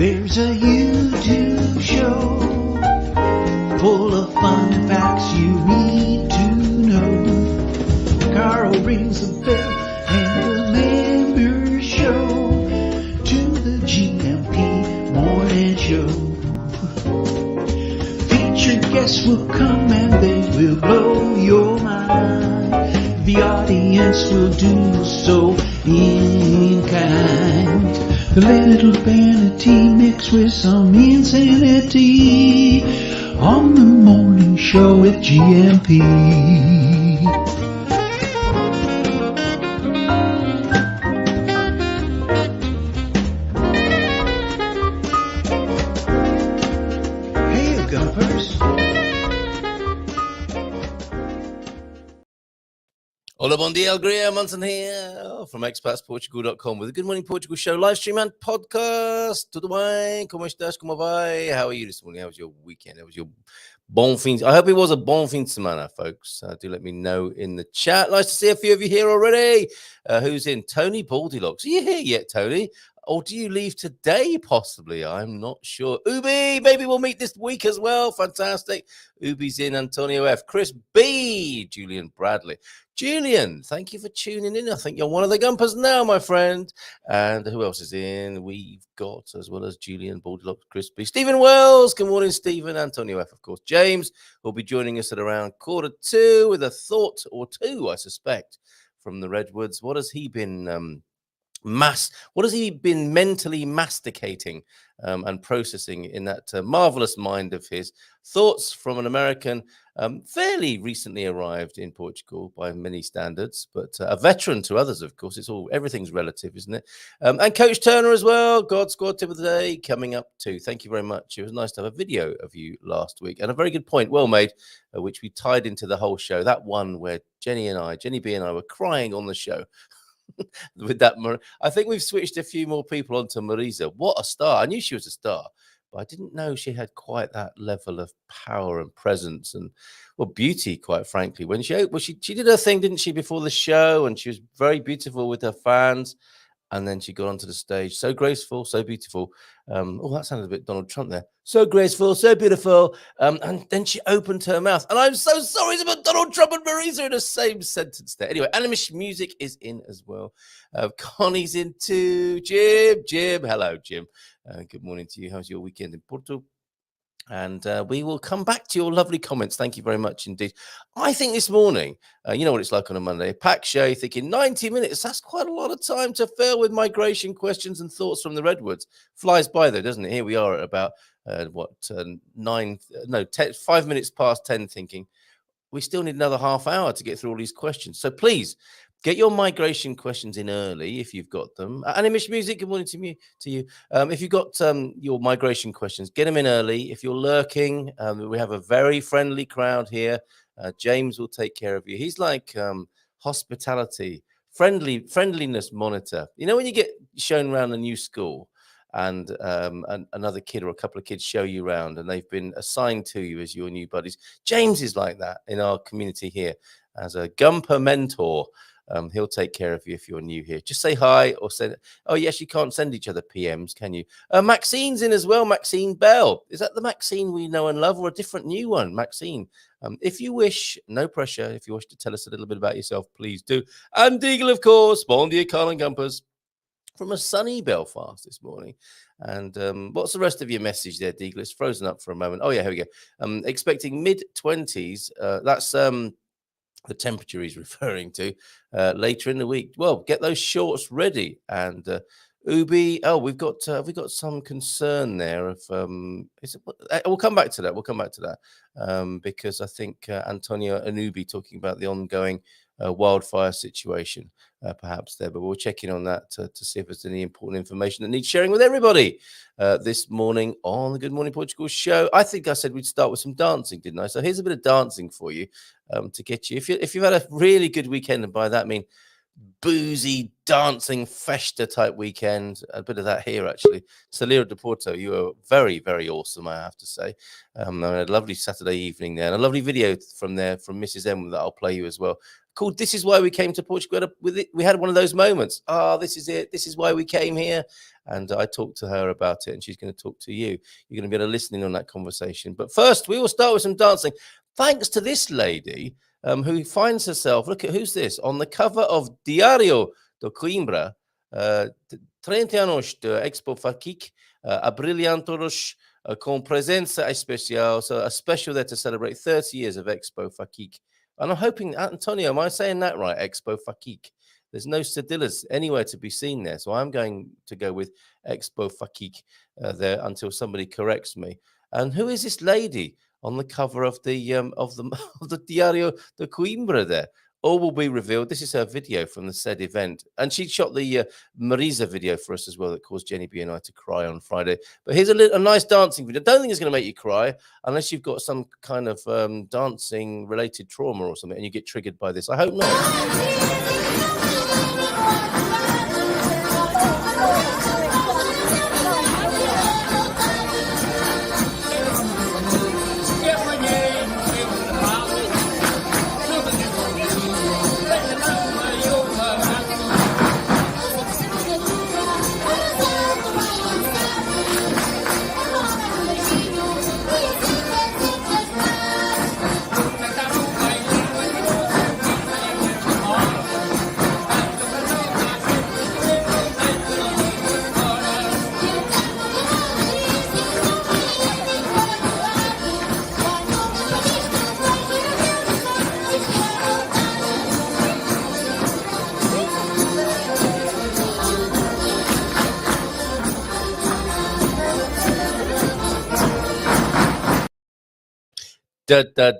There's a YouTube show full of fun facts you need to know. Carl rings the bell and the members show to the GMP morning show. Featured guests will come and they will blow your mind. The audience will do so in kind. The little vanity mixed with some insanity on the morning show with GMP. Hey, Gumpers. Hola, bon dia, Alegria, Monson here from expatsportugal.com with the Good Morning Portugal show, live stream and podcast. Tudo bem? Como estás? Como vai? How are you this morning? How was your weekend? How was your bon fin? I hope it was a bon fin de semana, folks. Do let me know in the chat. Nice to see a few of you here already. Who's in? Tony Baldylocks. Are you here yet, Tony? Or do you leave today, possibly? I'm not sure. Ubi, maybe we'll meet this week as well. Fantastic. Ubi's in. Antonio F. Chris B. Julian Bradley. Julian, thank you for tuning in. I think you're one of the Gumpers now, my friend. And who else is in? We've got, as well as Julian, Baldylocks, Chris B. Stephen Wells. Good morning, Stephen. Antonio F., of course. James will be joining us at around 1:45 with a thought or two, I suspect, from the Redwoods. What has he been... What has he been mentally masticating and processing in that marvelous mind of his? Thoughts from an American fairly recently arrived in Portugal by many standards, but a veteran to others, of course. Everything's relative, isn't it? And Coach Turner as well. God Squad tip of the day coming up too. Thank you very much. It was nice to have a video of you last week, and a very good point, well made, which we tied into the whole show. That one where Jenny B and I were crying on the show. With that, I think we've switched a few more people onto Marisa. What a star. I knew she was a star, but I didn't know she had quite that level of power and presence and, well, beauty, quite frankly. When she did her thing, didn't she, before the show, and she was very beautiful with her fans. And then she got onto the stage, so graceful, so beautiful. That sounded a bit Donald Trump there. So graceful, so beautiful. And then she opened her mouth. And I'm so sorry to put Donald Trump and Marisa in the same sentence there. Anyway, Animish Music is in as well. Connie's in too. Jim. Hello, Jim. Good morning to you. How's your weekend in Porto? And we will come back to your lovely comments. Thank you very much indeed. I think this morning, you know what it's like on a Monday, a packed show. You're thinking 90 minutes, that's quite a lot of time to fill with migration questions and thoughts from the Redwoods. Flies by though, doesn't it? Here we are at about, 5 minutes past 10 thinking, we still need another half hour to get through all these questions. So please, get your migration questions in early if you've got them. Animish Music, good morning to you. If you've got your migration questions, get them in early. If you're lurking, we have a very friendly crowd here. James will take care of you. He's like hospitality, friendliness monitor. You know when you get shown around a new school and another kid or a couple of kids show you around and they've been assigned to you as your new buddies? James is like that in our community here as a Gumper mentor. He'll take care of you if you're new here. Just say hi or send. Oh, yes, you can't send each other PMs, can you? Maxine's in as well. Maxine Bell. Is that the Maxine we know and love or a different new one? Maxine. If you wish, no pressure. If you wish to tell us a little bit about yourself, please do. And Deagle, of course. Bon dia, Carl and Gumpers. From a sunny Belfast this morning. And what's the rest of your message there, Deagle? It's frozen up for a moment. Oh, yeah, here we go. Expecting mid-20s. That's... the temperature he's referring to later in the week. Well, get those shorts ready. And Ubi, we've got some concern there of we'll come back to that. Because I think Antonio and Ubi talking about the ongoing wildfire situation perhaps there, but we're checking on that to see if there's any important information that needs sharing with everybody this morning on the Good Morning Portugal show. I think I said we'd start with some dancing, didn't I? So here's a bit of dancing for you to get you. If you've had a really good weekend, and by that I mean boozy, dancing, festa type weekend. A bit of that here, actually. Celira de Porto, you are very, very awesome, I have to say. I had a lovely Saturday evening there, and a lovely video from there from Mrs. M that I'll play you as well. called "This Is Why We Came to Portugal." We had one of those moments. Oh, this is it. This is why we came here. And I talked to her about it, and she's going to talk to you. You're going to be able to listen in on that conversation. But first, we will start with some dancing. Thanks to this lady who finds herself, look at who's this, on the cover of Diário de Coimbra, 30 anos de Expo Fakik, abrilhantoros com presença especial. So a special there to celebrate 30 years of Expo Fakik. And I'm hoping, Antonio, am I saying that right? Expo Fakik. There's no cedillas anywhere to be seen there. So I'm going to go with Expo Fakik there until somebody corrects me. And who is this lady on the cover of the of the Diario de Coimbra there? All will be revealed. This is her video from the said event. And she shot the Marisa video for us as well that caused Jenny B and I to cry on Friday. But here's a nice dancing video. Don't think it's going to make you cry unless you've got some kind of dancing related trauma or something and you get triggered by this. I hope not.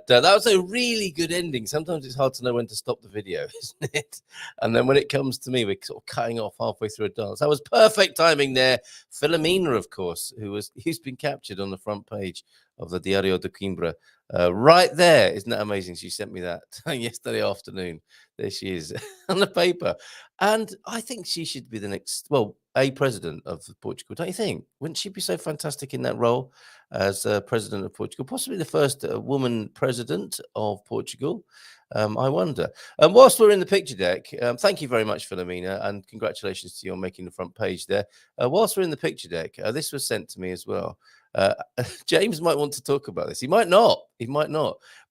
That was a really good ending. Sometimes it's hard to know when to stop the video, isn't it? And then when it comes to me, we're sort of cutting off halfway through a dance. That was perfect timing there. Filomena, of course, who's been captured on the front page of the Diario de Coimbra. Right there. Isn't that amazing? She sent me that yesterday afternoon. There she is on the paper. And I think she should be the next, a president of Portugal, don't you think? Wouldn't she be so fantastic in that role as president of Portugal? Possibly the first woman president of Portugal. I wonder. And whilst we're in the picture deck, thank you very much, Filomena, and congratulations to you on making the front page there. Whilst we're in the picture deck, this was sent to me as well. James might want to talk about this. He might not,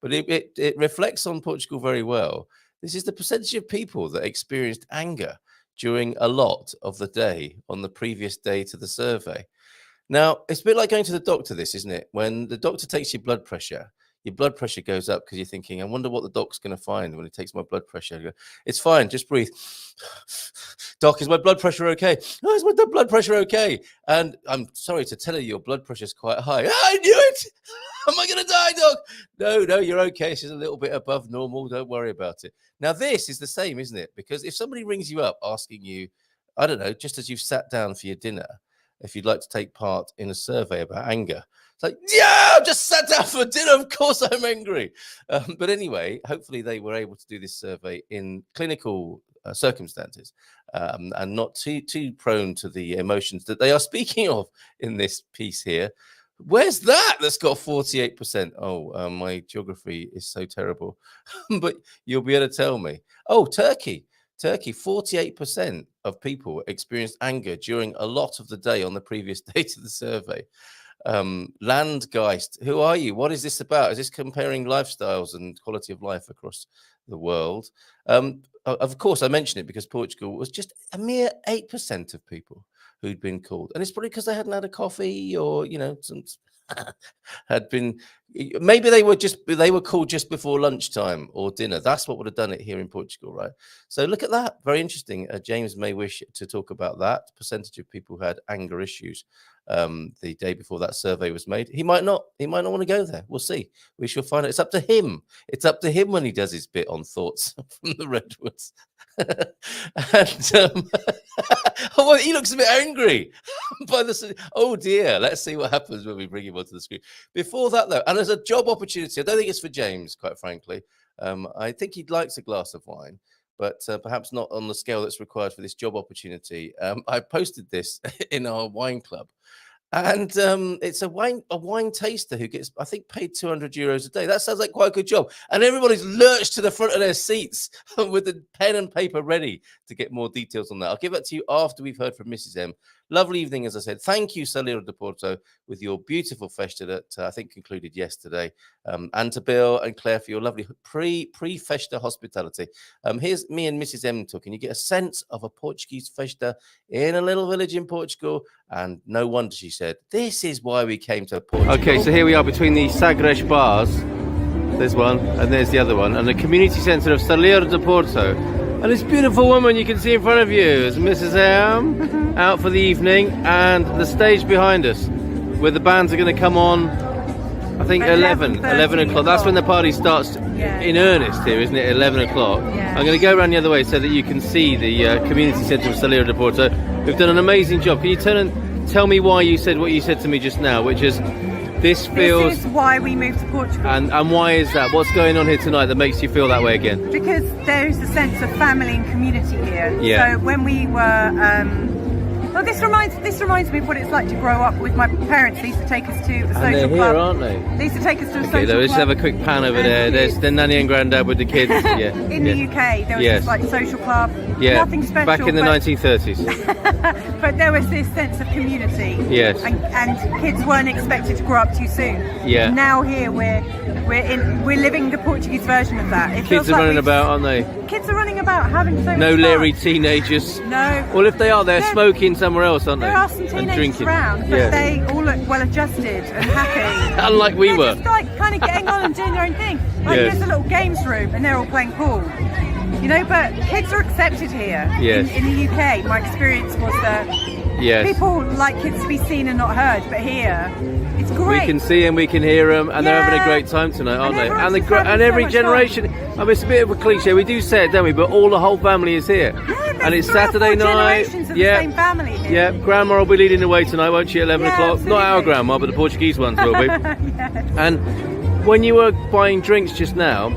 but it reflects on Portugal very well. This is the percentage of people that experienced anger during a lot of the day on the previous day to the survey. Now, it's a bit like going to the doctor, this, isn't it? When the doctor takes your blood pressure goes up because you're thinking, I wonder what the doc's going to find when he takes my blood pressure. Go, it's fine, just breathe. Doc, is my blood pressure okay? Oh, is my blood pressure okay? And I'm sorry to tell you, your blood pressure is quite high. I knew it. Am I going to die, Doc? No, you're okay. She's a little bit above normal. Don't worry about it. Now, this is the same, isn't it? Because if somebody rings you up asking you, I don't know, just as you've sat down for your dinner, if you'd like to take part in a survey about anger, it's like, yeah, I've just sat down for dinner. Of course I'm angry. But anyway, hopefully they were able to do this survey in clinical circumstances and not too prone to the emotions that they are speaking of in this piece here. Where's that? That's got 48%. Oh, my geography is so terrible. But you'll be able to tell me. Oh, Turkey, 48% of people experienced anger during a lot of the day on the previous day to the survey. Landgeist, who are you? What is this about? Is this comparing lifestyles and quality of life across the world? Of course, I mention it because Portugal was just a mere 8% of people who'd been called. And it's probably because they hadn't had a coffee or, some had been, maybe they were called just before lunchtime or dinner. That's what would have done it here in Portugal, right? So look at that. Very interesting. James may wish to talk about that percentage of people who had anger issues the day before that survey was made. He might not want to go there. We'll see. We shall find out. It's up to him. It's up to him when he does his bit on thoughts from the Redwoods. And well, he looks a bit angry by the. Oh dear, let's see what happens when we bring him onto the screen. Before that, though, and there's a job opportunity. I don't think it's for James, quite frankly. I think he likes a glass of wine, but perhaps not on the scale that's required for this job opportunity. I posted this in our wine club, And it's a wine taster who gets, I think, paid €200 a day. That sounds like quite a good job. And everybody's lurched to the front of their seats with the pen and paper ready to get more details on that. I'll give that to you after we've heard from Mrs. M. Lovely evening, as I said. Thank you, Salero de Porto, with your beautiful festa that I think concluded yesterday. And to Bill and Claire for your lovely pre-festa hospitality. Here's me and Mrs. M talking. You get a sense of a Portuguese festa in a little village in Portugal. And no wonder she said, this is why we came to Portugal. Okay, so here we are between the Sagres bars. There's one, and there's the other one. And the community centre of Salero de Porto. And this beautiful woman you can see in front of you is Mrs. M, out for the evening. And the stage behind us, where the bands are going to come on, I think 11 o'clock. That's when the party starts in earnest here, isn't it? 11 o'clock. Yeah. I'm going to go around the other way so that you can see the community centre of Salero de Porto. We've done an amazing job. Can you turn and tell me why you said what you said to me just now, which is this is why we moved to Portugal. And why is that? What's going on here tonight that makes you feel that way again? Because there's a sense of family and community here. Yeah. So when we were well, this reminds me of what it's like to grow up with my parents. They used to take us to a social club. Here, aren't they? They used to take us to a social club. Let's have a quick pan over there. There's the nanny and granddad with the kids. Yeah. In the UK, there was this like social club. Yeah. Nothing special. Back in the 1930s. But there was this sense of community. Yes. And kids weren't expected to grow up too soon. Yeah. Now here we're living the Portuguese version of that. Kids are running about, aren't they? Kids are running about having so much No fun. leery teenagers. No. Well, if they are, they're smoking somewhere else, aren't they? There are some teenagers around, but they all look well adjusted and happy. Unlike we were. Just like kind of getting on and doing their own thing. Like there's a little games room and they're all playing pool. You know, but kids are accepted here. Yes. In the UK, my experience was that people like kids to be seen and not heard, but here it's great. We can see them, we can hear them, and they're having a great time tonight, aren't they? And every generation. I mean, it's a bit of a cliche. We do say it, don't we? But the whole family is here. Yeah, and it's Saturday night. Generations of the same family here. Yeah, Grandma will be leading the way tonight, won't she? At 11 o'clock. Absolutely. Not our grandma, but the Portuguese ones will be. Yes. And when you were buying drinks just now,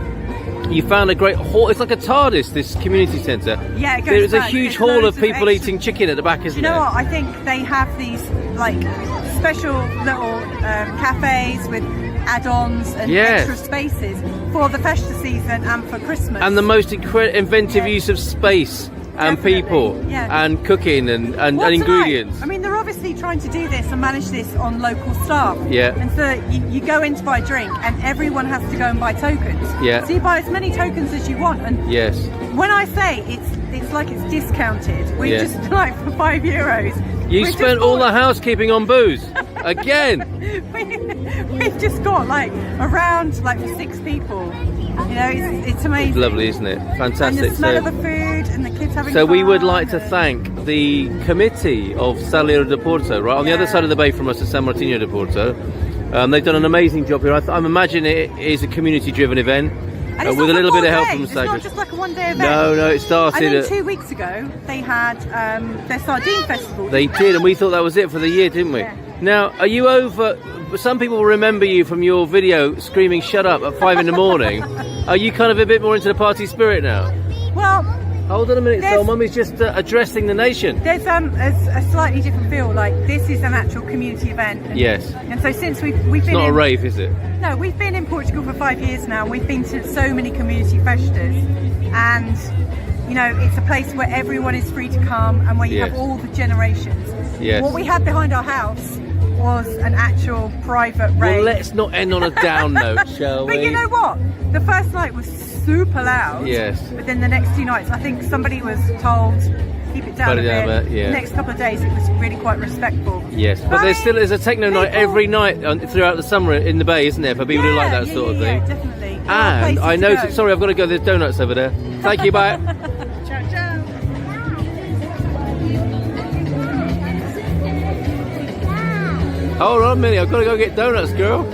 you found a great hall. It's like a TARDIS, this community centre. Yeah, it goes There's a back. huge hall of people eating chicken at the back, isn't there? You know what? I think they have these like special little cafes with add-ons and extra spaces for the festa season and for Christmas. And the most inventive use of space and people and cooking and ingredients. I mean, they're obviously trying to do this and manage this on local staff. Yeah. And so you go in to buy a drink and everyone has to go and buy tokens. Yeah. So you buy as many tokens as you want. And yes. When I say it's like it's discounted, we just like for €5. You spent all the housekeeping on booze again. We've just got like around like for 6 people. You know, it's amazing. It's lovely, isn't it? Fantastic. And the smell of the food and the kids having So fun. we would like to thank the committee of Salero de Porto, right on the other side of the bay from us at San Martino de Porto. They've done an amazing job here. I'm imagining it is a community-driven event. With a little bit of help from Sagres. It's not just like a one-day event. No, it started. And then 2 weeks ago, they had their sardine festival. They did, and we thought that was it for the year, didn't we? Yeah. Now, are you over? Some people remember you from your video screaming "Shut up" at 5 in the morning. Are you kind of a bit more into the party spirit now? Well, hold on a minute, so Mummy's just addressing the nation. There's a slightly different feel. Like this is an actual community event. And so since we've been it's not a rave, is it? No, we've been in Portugal for 5 years now. We've been to so many community festas, and you know it's a place where everyone is free to come and where you have all the generations. What we had behind our house was an actual private rave. Well, let's not end on a down note, shall we? But you know what? The first night was super loud. Yes. But then the next 2 nights, I think somebody was told keep it down a bit. The next couple of days, it was really quite respectful. Yes, but there's a techno night every night throughout the summer in the bay, isn't there, for people who like that sort of thing? Yeah, definitely. And I noticed. Sorry, I've got to go. There's donuts over there. Thank you. Bye. Ciao, ciao. Hold on a minute, I've got to go get donuts, girl.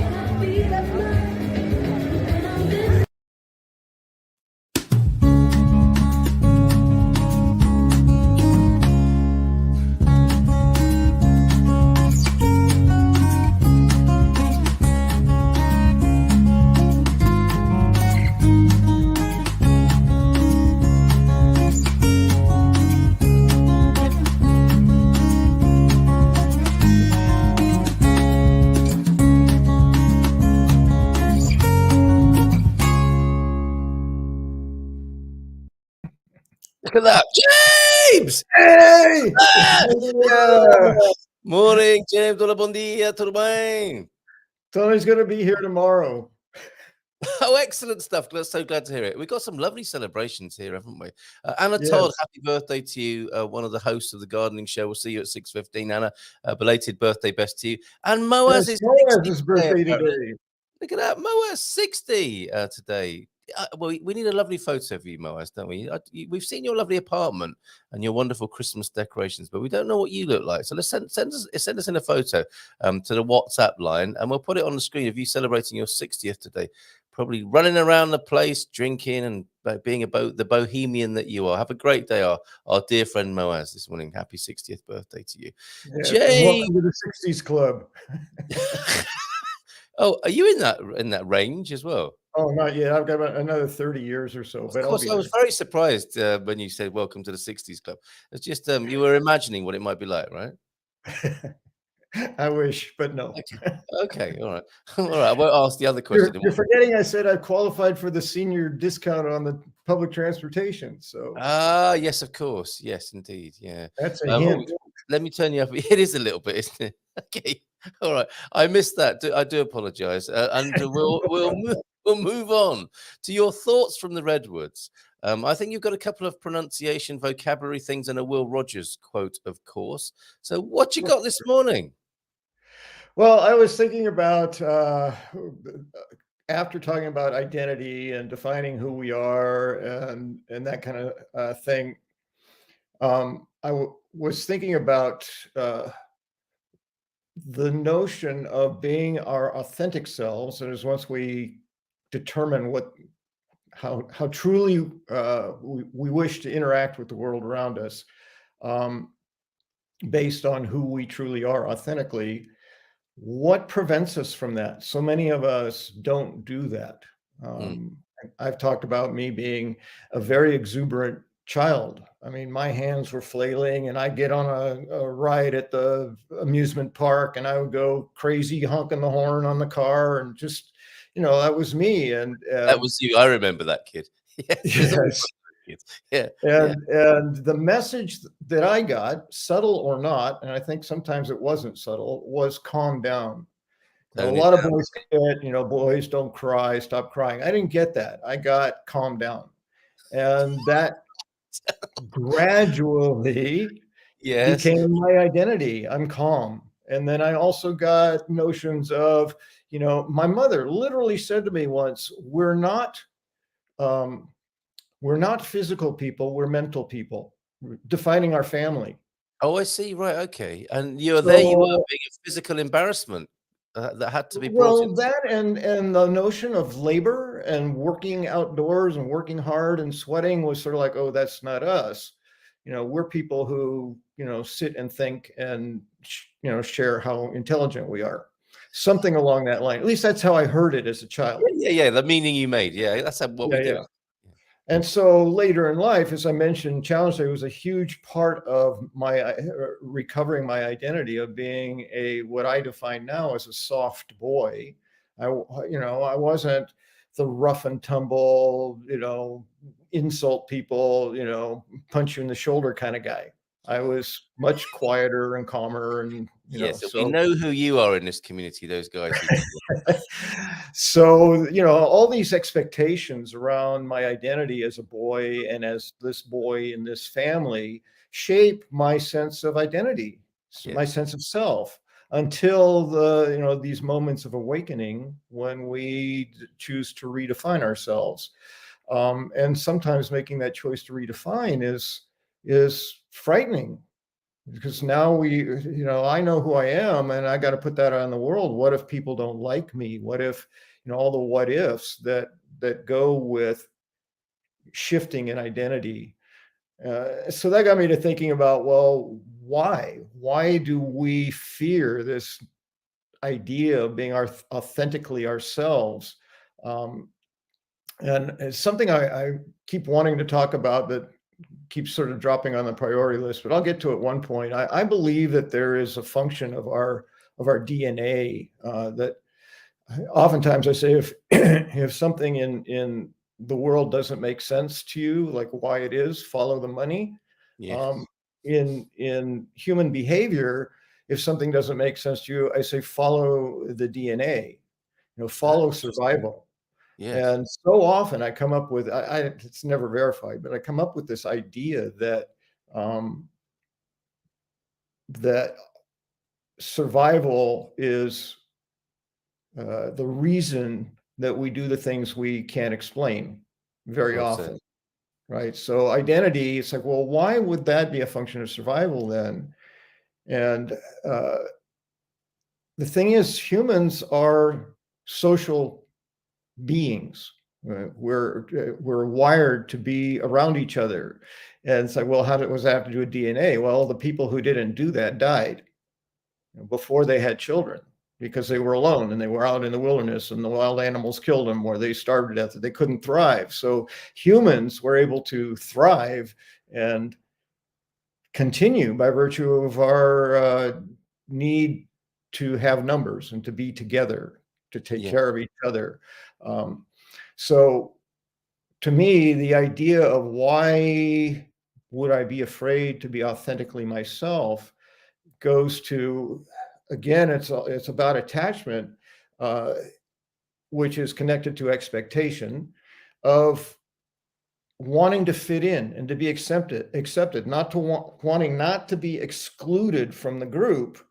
Look at that. James! Hey! Yeah. Morning, James. Hola, bom dia. Tudo bem? Tony's going to be here tomorrow. Oh, excellent stuff. So glad to hear it. We've got some lovely celebrations here, haven't we? Anna Yes. Todd, happy birthday to you. One of the hosts of the gardening show. We'll see you at 6:15. Anna, belated birthday best to you. And Moaz is 60 his birthday today. today. Look at that. Moaz, 60 today. Well, we need a lovely photo of you, Moaz, don't we? We've seen your lovely apartment and your wonderful Christmas decorations, but we don't know what you look like. So let's send us in a photo to the WhatsApp line, and we'll put it on the screen of you celebrating your 60th today. Probably running around the place, drinking and being the bohemian that you are. Have a great day, our dear friend Moaz, this morning. Happy 60th birthday to you. Yeah, Jay, welcome to the 60s club. Oh, are you in that range as well? Oh, not yet. I've got about another 30 years or so. Of course, I was very surprised when you said welcome to the 60s club. It's just you were imagining what it might be like, right? I wish, but no. Okay, all right. All right, I won't ask the other question. You're forgetting I said I qualified for the senior discount on the public transportation. So yes, of course. Yes, indeed. Yeah. That's a hint. Let me turn you up. It is a little bit, isn't it? Okay. All right. I missed that. I do apologize. And we'll move on to your thoughts from the Redwoods. I think you've got a couple of pronunciation, vocabulary things, and a Will Rogers quote, of course. So what you got this morning? Well, I was thinking about, after talking about identity and defining who we are and that kind of thing, was thinking about the notion of being our authentic selves. And as once we determine how truly we wish to interact with the world around us, based on who we truly are authentically, what prevents us from that? So many of us don't do that. I've talked about me being a very exuberant child. I mean, my hands were flailing, and I'd get on a ride at the amusement park, and I would go crazy, honking the horn on the car, and just, that was me. And that was you. I remember that kid. Yes. And the message that I got, subtle or not, and I think sometimes it wasn't subtle, was calm down. A lot of boys get, boys don't cry, stop crying. I didn't get that. I got calm down. And that gradually became my identity. I'm calm. And then I also got notions of, my mother literally said to me once, we're not physical people, we're mental people, defining our family. Oh, I see. Right. Okay. And you were being a physical embarrassment that had to be brought in. That and the notion of labor and working outdoors and working hard and sweating was sort of like, oh, that's not us. We're people who, sit and think and, share how intelligent we are. Something along that line. At least that's how I heard it as a child. Yeah. The meaning you made. Yeah. That's what we do. Yeah. And so later in life, as I mentioned, Challenge Day was a huge part of my recovering my identity of being what I define now as a soft boy. I wasn't the rough and tumble, insult people, punch you in the shoulder kind of guy. I was much quieter and calmer, and we know who you are in this community. Those guys. So all these expectations around my identity as a boy and as this boy in this family shape my sense of identity, my sense of self, until these moments of awakening when we choose to redefine ourselves. And sometimes making that choice to redefine is frightening, because now I know who I am, and I got to put that on the world. What if people don't like me? What if, all the what ifs that go with shifting an identity. So that got me to thinking about, well, why do we fear this idea of being authentically ourselves? And it's something I keep wanting to talk about that keeps sort of dropping on the priority list, but I'll get to it one point. I believe that there is a function of our DNA that oftentimes I say if something in the world doesn't make sense to you, like why it is, follow the money. Yes. In human behavior, if something doesn't make sense to you, I say follow the DNA, follow survival. Yes. And so often I come up with, it's never verified, but I come up with this idea that that survival is the reason that we do the things we can't explain very often, right? So identity, it's like, well, why would that be a function of survival then? And the thing is, humans are social beings. We're wired to be around each other. And it's like, well, does that have to do with DNA? Well, the people who didn't do that died before they had children because they were alone and they were out in the wilderness and the wild animals killed them or they starved to death. They couldn't thrive. So humans were able to thrive and continue by virtue of our need to have numbers and to be together, to take care of each other. So to me, the idea of why would I be afraid to be authentically myself goes to, again, it's about attachment, which is connected to expectation of wanting to fit in and to be accepted, not to wanting not to be excluded from the group,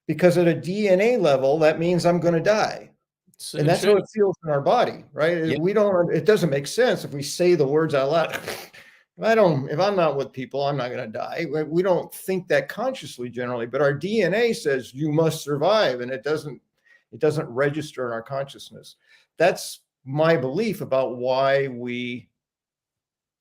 because at a DNA level, that means I'm going to die. So and that's how it feels in our body, right? It doesn't make sense if we say the words out loud. If I'm not with people, I'm not going to die. We don't think that consciously generally, but our DNA says you must survive, and it doesn't register in our consciousness. That's my belief about why we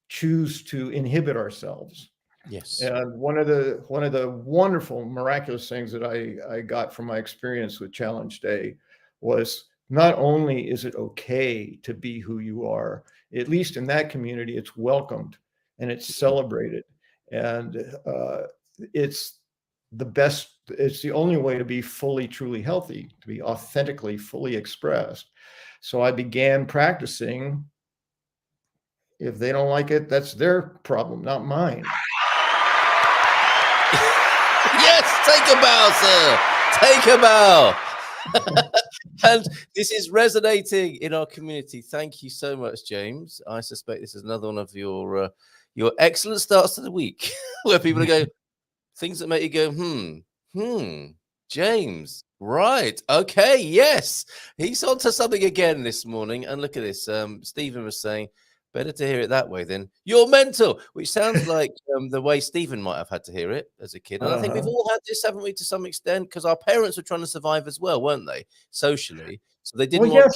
choose to inhibit ourselves. Yes. And one of the wonderful, miraculous things that I got from my experience with Challenge Day was not only is it okay to be who you are, at least in that community, it's welcomed and it's celebrated. And it's the best, it's the only way to be fully, truly healthy, to be authentically, fully expressed. So I began practicing. If they don't like it, that's their problem, not mine. Yes, take a bow, sir. Take a bow. And this is resonating in our community. Thank you so much, James. I suspect this is another one of your excellent starts to the week, where people go, things that make you go, James, right, okay, yes. He's on to something again this morning. And look at this. Stephen was saying, better to hear it that way than you're mental, which sounds like the way Stephen might have had to hear it as a kid. And I think we've all had this, haven't we, to some extent, because our parents were trying to survive as well, weren't they, socially? So they didn't want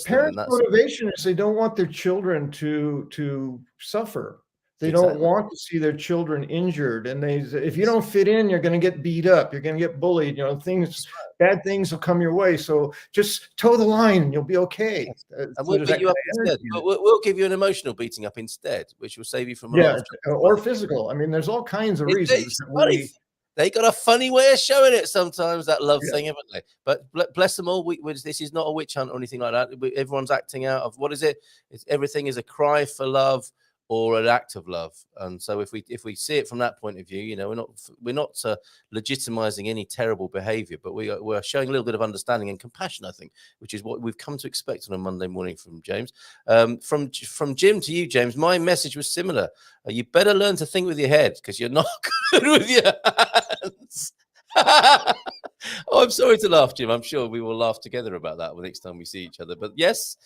parents' motivation is they don't want their children to suffer. They don't want to see their children injured. And if you don't fit in, you're going to get beat up. You're going to get bullied. Bad things will come your way. So just toe the line and you'll be okay. And we'll beat you up instead. We'll give you an emotional beating up instead, which will save you from a lot of or physical. I mean, there's all kinds of reasons. They got a funny way of showing it sometimes, that love thing, haven't they? But bless them all. This is not a witch hunt or anything like that. Everyone's acting out of, what is it? Everything is a cry for love or an act of love. And so if we see it from that point of view, we're not legitimizing any terrible behavior, but we're showing a little bit of understanding and compassion, I think, which is what we've come to expect on a Monday morning from James. From Jim to you, James, my message was similar. You better learn to think with your head, because you're not good with your hands. Oh, I'm sorry to laugh, Jim. I'm sure we will laugh together about that the next time we see each other. But yes,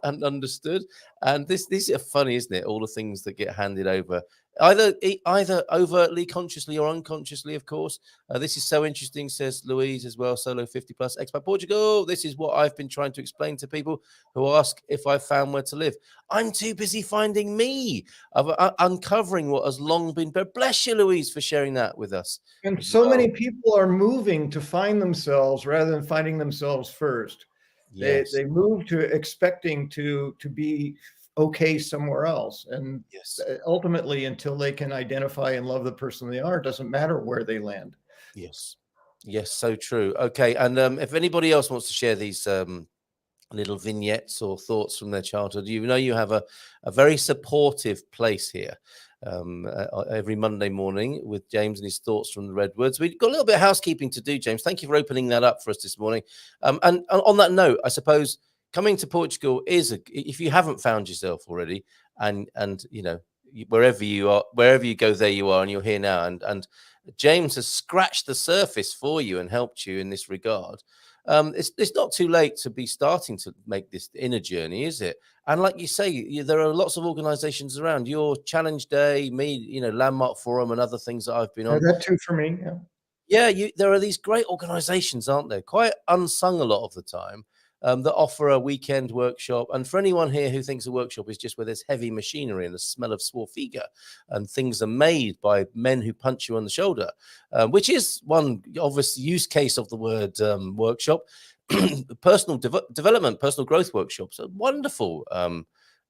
understood. And this is funny, isn't it? All the things that get handed over, either overtly, consciously or unconsciously, of course. This is so interesting, says Louise as well. Solo 50 plus expat Portugal. This is what I've been trying to explain to people who ask if I've found where to live. I'm too busy finding me, uncovering what has long been. But bless you, Louise, for sharing that with us. And so many people are moving to find themselves rather than finding themselves first. Yes. They move to expecting to be okay somewhere else. And ultimately, until they can identify and love the person they are, it doesn't matter where they land. Yes, so true. Okay, and if anybody else wants to share these little vignettes or thoughts from their childhood. You know, you have a very supportive place here every Monday morning with James and his thoughts from the Redwoods. We've got a little bit of housekeeping to do, James. Thank you for opening that up for us this morning. And on that note, I suppose coming to Portugal is, if you haven't found yourself already, and you know, wherever you are, wherever you go, there you are, and you're here now. And James has scratched the surface for you and helped you in this regard. It's not too late to be starting to make this inner journey, is it? And like you say, there are lots of organizations around. Your Challenge Day, you know, Landmark Forum and other things that I've been on. That too for me, yeah. There are these great organizations, aren't there? Quite unsung a lot of the time, that offer a weekend workshop. And for anyone here who thinks a workshop is just where there's heavy machinery and the smell of swarfiga and things are made by men who punch you on the shoulder, which is one obvious use case of the word workshop. Personal development, personal growth workshops, a wonderful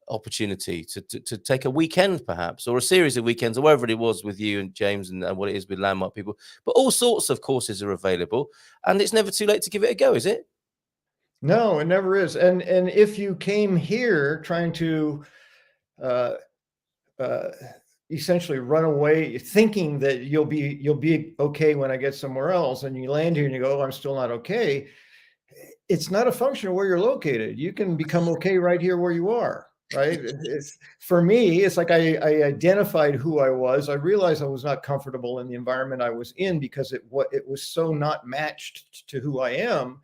opportunity to take a weekend perhaps, or a series of weekends, or wherever it was with you and James, and what it is with Landmark people. But all sorts of courses are available, and it's never too late to give it a go, is it? No, it never is. And if you came here trying to essentially run away, thinking that you'll be okay when I get somewhere else, and you land here and you go, oh, I'm still not okay. It's not a function of where you're located. You can become okay right here where you are. Right. For me, it's like I identified who I was. I realized I was not comfortable in the environment I was in because it was so not matched to who I am.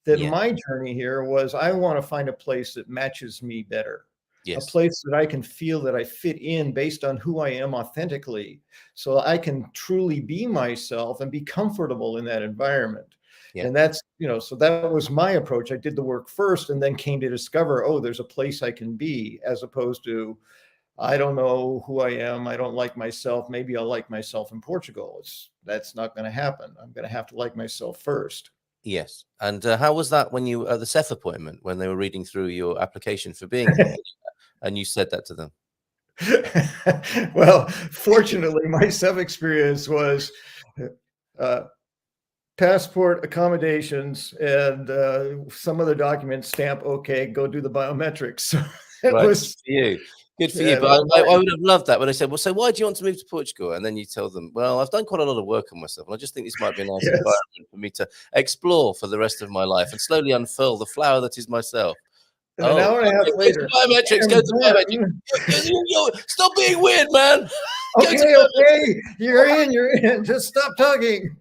That my journey here was, I want to find a place that matches me better. Yes. A place that I can feel that I fit in based on who I am authentically, so I can truly be myself and be comfortable in that environment. Yeah. And that's, you know, so that was my approach. I did the work first and then came to discover, oh, there's a place I can be, as opposed to, I don't know who I am. I don't like myself. Maybe I'll like myself in Portugal. That's not going to happen. I'm going to have to like myself first. Yes. And how was that when you the CEF appointment, when they were reading through your application for being here, and you said that to them? Well, fortunately, my CEF experience was passport, accommodations, and some other documents, stamp, okay, go do the biometrics. So it was for you. Good for you. But I would have loved that when they said, well, so why do you want to move to Portugal? And then you tell them, well, I've done quite a lot of work on myself, and I just think this might be a nice environment for me to explore for the rest of my life and slowly unfurl the flower that is myself. And an hour and a half later, biometrics, go to biometrics. Stop being weird, man. Okay, you're in. Just stop talking.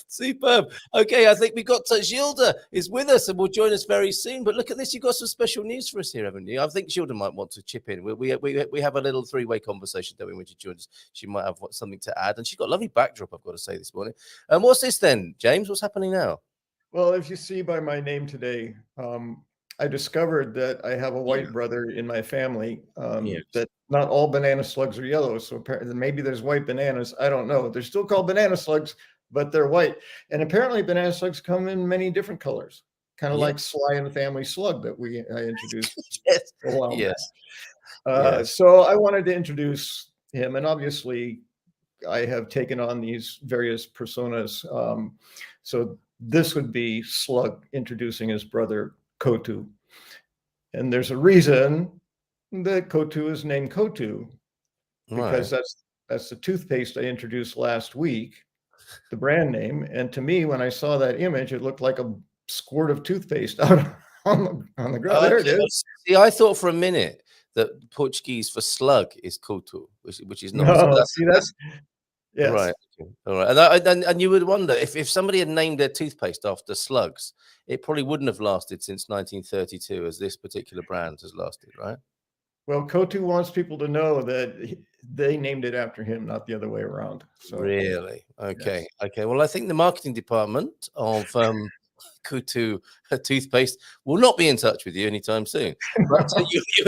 Superb. Okay, I think we got Gilda is with us and will join us very soon. But look at this, you've got some special news for us here, haven't you? I think Gilda might want to chip in. We have a little three-way conversation, don't we, when she joins. She might have something to add, and she's got a lovely backdrop, I've got to say, this morning. And what's this then, James? What's happening now? Well, if you see by my name today, I discovered that I have a white brother in my family. That not all banana slugs are yellow, so maybe there's white bananas. I don't know. They're still called banana slugs, but they're white. And apparently banana slugs come in many different colors, kind of like Sly and the Family Slug that I introduced a while back. So I wanted to introduce him, and obviously I have taken on these various personas. So this would be Slug introducing his brother Kotu. And there's a reason that Kotu is named Kotu, because that's the toothpaste I introduced last week, the brand name. And to me, when I saw that image, it looked like a squirt of toothpaste out on the ground. There it is. See, I thought for a minute that Portuguese for slug is Kotu, which is not. No, that's yes. Right. Okay. All right. And you would wonder if somebody had named their toothpaste after slugs, it probably wouldn't have lasted since 1932 as this particular brand has lasted, right? Well, Kotu wants people to know that they named it after him, not the other way around. So really? Okay. Yes. Okay. Well, I think the marketing department of Kotu toothpaste will not be in touch with you anytime soon. But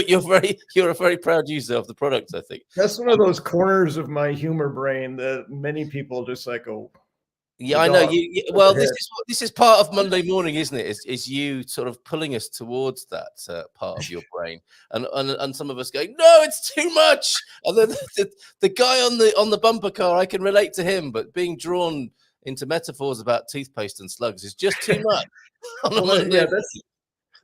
you're a very proud user of the product, I think. That's one of those corners of my humor brain that many people just like, oh. Yeah, I know. Well, this is part of Monday morning, isn't it? Is you sort of pulling us towards that part of your brain, and some of us going, no, it's too much. And then the guy on the bumper car, I can relate to him, but being drawn into metaphors about toothpaste and slugs is just too much.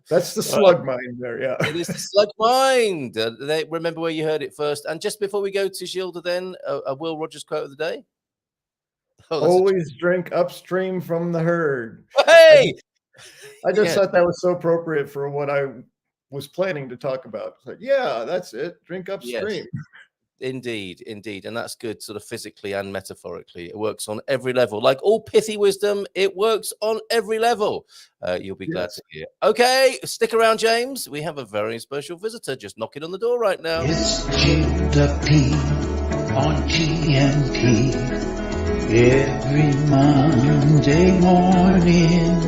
That's the slug mind there. Yeah, it is the slug mind. They remember where you heard it first. And just before we go to Gilda, then a Will Rogers quote of the day. Always drink upstream from the herd. Hey, I just thought that was so appropriate for what I was planning to talk about. It's like, yeah, that's it. Drink upstream. Yes. Indeed. And that's good, sort of physically and metaphorically. It works on every level. Like all pithy wisdom, it works on every level. You'll be glad to hear. Okay, stick around, James. We have a very special visitor just knocking on the door right now. It's Gilda P on GMP. Every Monday morning,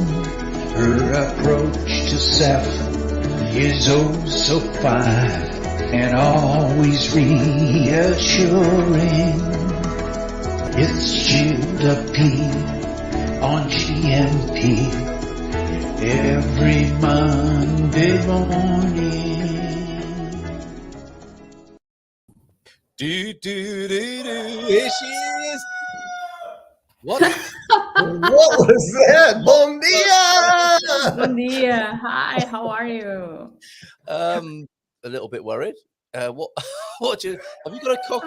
her approach to self is oh so fine and always reassuring. It's Gilda P on GMP every Monday morning. Here she is. What? What was that? Bon dia! Bon dia. Hi, how are you? A little bit worried. What have you got a cock?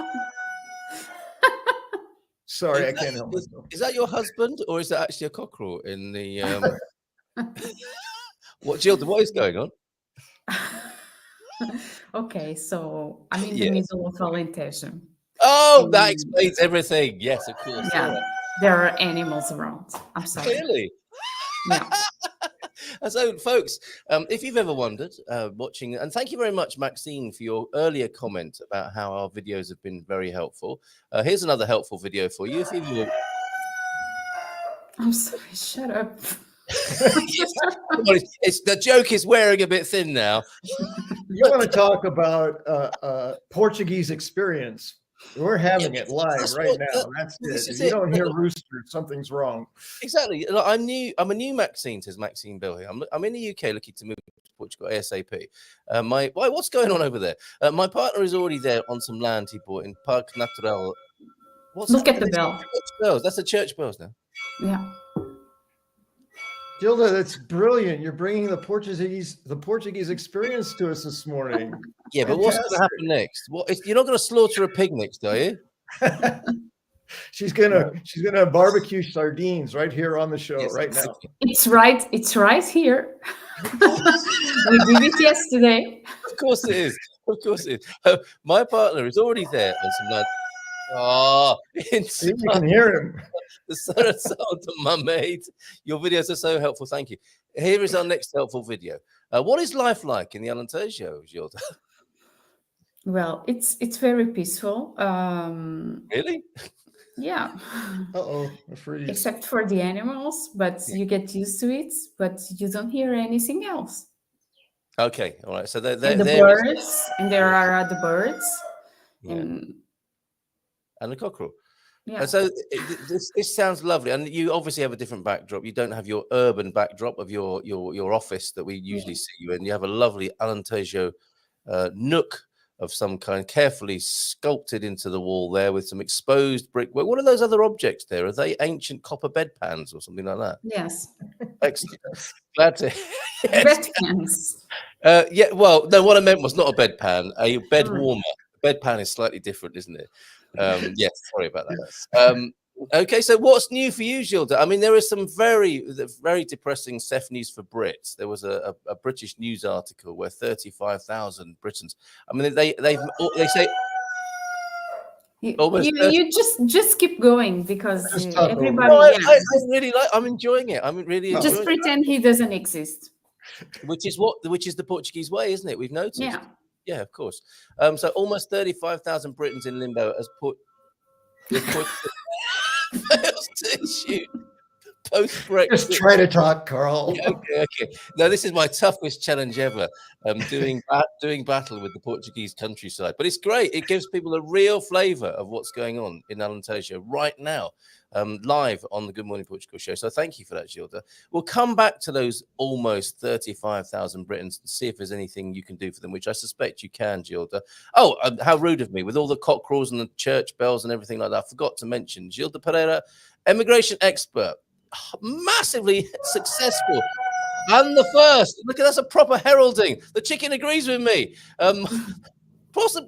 Sorry, I can't help myself. Is that your husband or is that actually a cockerel in the what, Gilda, what is going on? Okay, so I'm in the middle of Alentejo. Oh, that explains everything. Yes, of course. Yeah, there are animals around. I'm sorry. Really? Yeah. So, folks, if you've ever wondered, watching, and thank you very much, Maxine, for your earlier comment about how our videos have been very helpful. Here's another helpful video for you. I'm sorry, shut up. The joke is wearing a bit thin now. You want to talk about Portuguese experience? We're having it live right now. That's it. If you don't hear rooster, something's wrong. Exactly. I'm a new Maxine, says Maxine Bill here. I'm in the UK looking to move to Portugal ASAP. What's going on over there? My partner is already there on some land he bought in Parque Natural. Look at the bell. Bells. That's the church bells now. Yeah. Gilda, that's brilliant. You're bringing the Portuguese experience to us this morning. Yeah, but what's going to happen next? You're not going to slaughter a pig next, are you? She's gonna barbecue sardines right here on the show right now. It's right here. We did it yesterday. Of course it is. My partner is already there on some land. Oh, you can hear him. The son of my mate. Your videos are so helpful. Thank you. Here is our next helpful video. What is life like in the Alentejo, Gilda? Well, it's very peaceful. Really? Yeah. Except for the animals, but you get used to it. But you don't hear anything else. Okay, all right. So and the birds, and there are other birds, and the cockerel. Yeah. And so this sounds lovely, and you obviously have a different backdrop. You don't have your urban backdrop of your office that we usually see you in. You have a lovely Alentejo nook of some kind, carefully sculpted into the wall there with some exposed brickwork. What are those other objects there? Are they ancient copper bedpans or something like that? Yes. Excellent. Glad to. Yes. Bedpans. Yeah. Well, no. What I meant was not a bedpan, a bed warmer. Bedpan is slightly different, isn't it? Yes, sorry about that. Yes. Okay, so what's new for you, Gilda? I mean, there is some very, very depressing Seth news for Brits. There was a British news article where 35,000 Britons. I mean, they say you just keep going because everybody. No, I really like. I'm enjoying it. I'm really just pretend he doesn't exist. Which is the Portuguese way, isn't it? We've noticed. Yeah. Yeah, of course. So almost 35,000 Britons in limbo as post-Brexit. Just try to talk, Carl. Yeah, okay. No, this is my toughest challenge ever. Doing battle with the Portuguese countryside, but it's great. It gives people a real flavour of what's going on in Alentejo right now, live on the Good Morning Portugal show. So thank you for that, Gilda. We'll come back to those almost 35,000 Britons and see if there's anything you can do for them, which I suspect you can, Gilda. Oh, how rude of me with all the cockerels and the church bells and everything like that. I forgot to mention Gilda Pereira, immigration expert, massively successful And the first. Look, that's a proper heralding. The chicken agrees with me.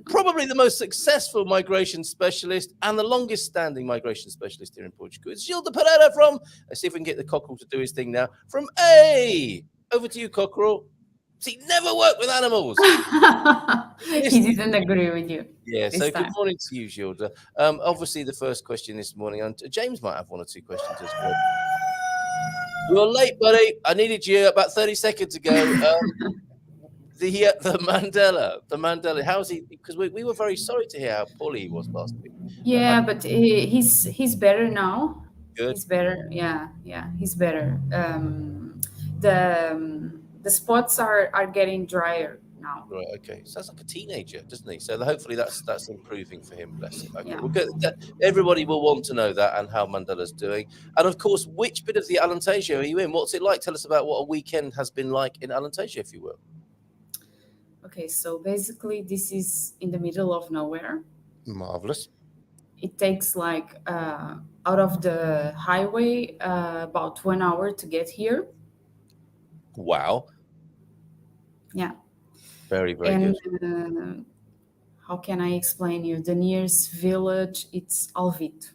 Probably the most successful migration specialist and the longest standing migration specialist here in Portugal. It's Gilda Pereira from, let's see if we can get the cockerel to do his thing now, from A. Over to you, cockerel. See, never work with animals. He didn't agree with you. Yeah, so good morning to you, Gilda. Obviously, the first question this morning, and James might have one or two questions as well. You're late, buddy. I needed you about 30 seconds ago. The Mandela. How's he? Because we were very sorry to hear how poorly he was last week. Yeah, but he's better now. Good. He's better. Yeah, he's better. The spots are getting drier now. Right. Okay. Sounds like a teenager, doesn't he? So hopefully that's improving for him. Bless him. Okay. Yeah. We'll get everybody will want to know that and how Mandela's doing, and of course, which bit of the Alentejo are you in? What's it like? Tell us about what a weekend has been like in Alentejo, if you will. Okay, so basically, this is in the middle of nowhere. Marvelous. It takes like out of the highway about 1 hour to get here. Wow. Yeah. Very, very good. How can I explain you? The nearest village, it's Alvito.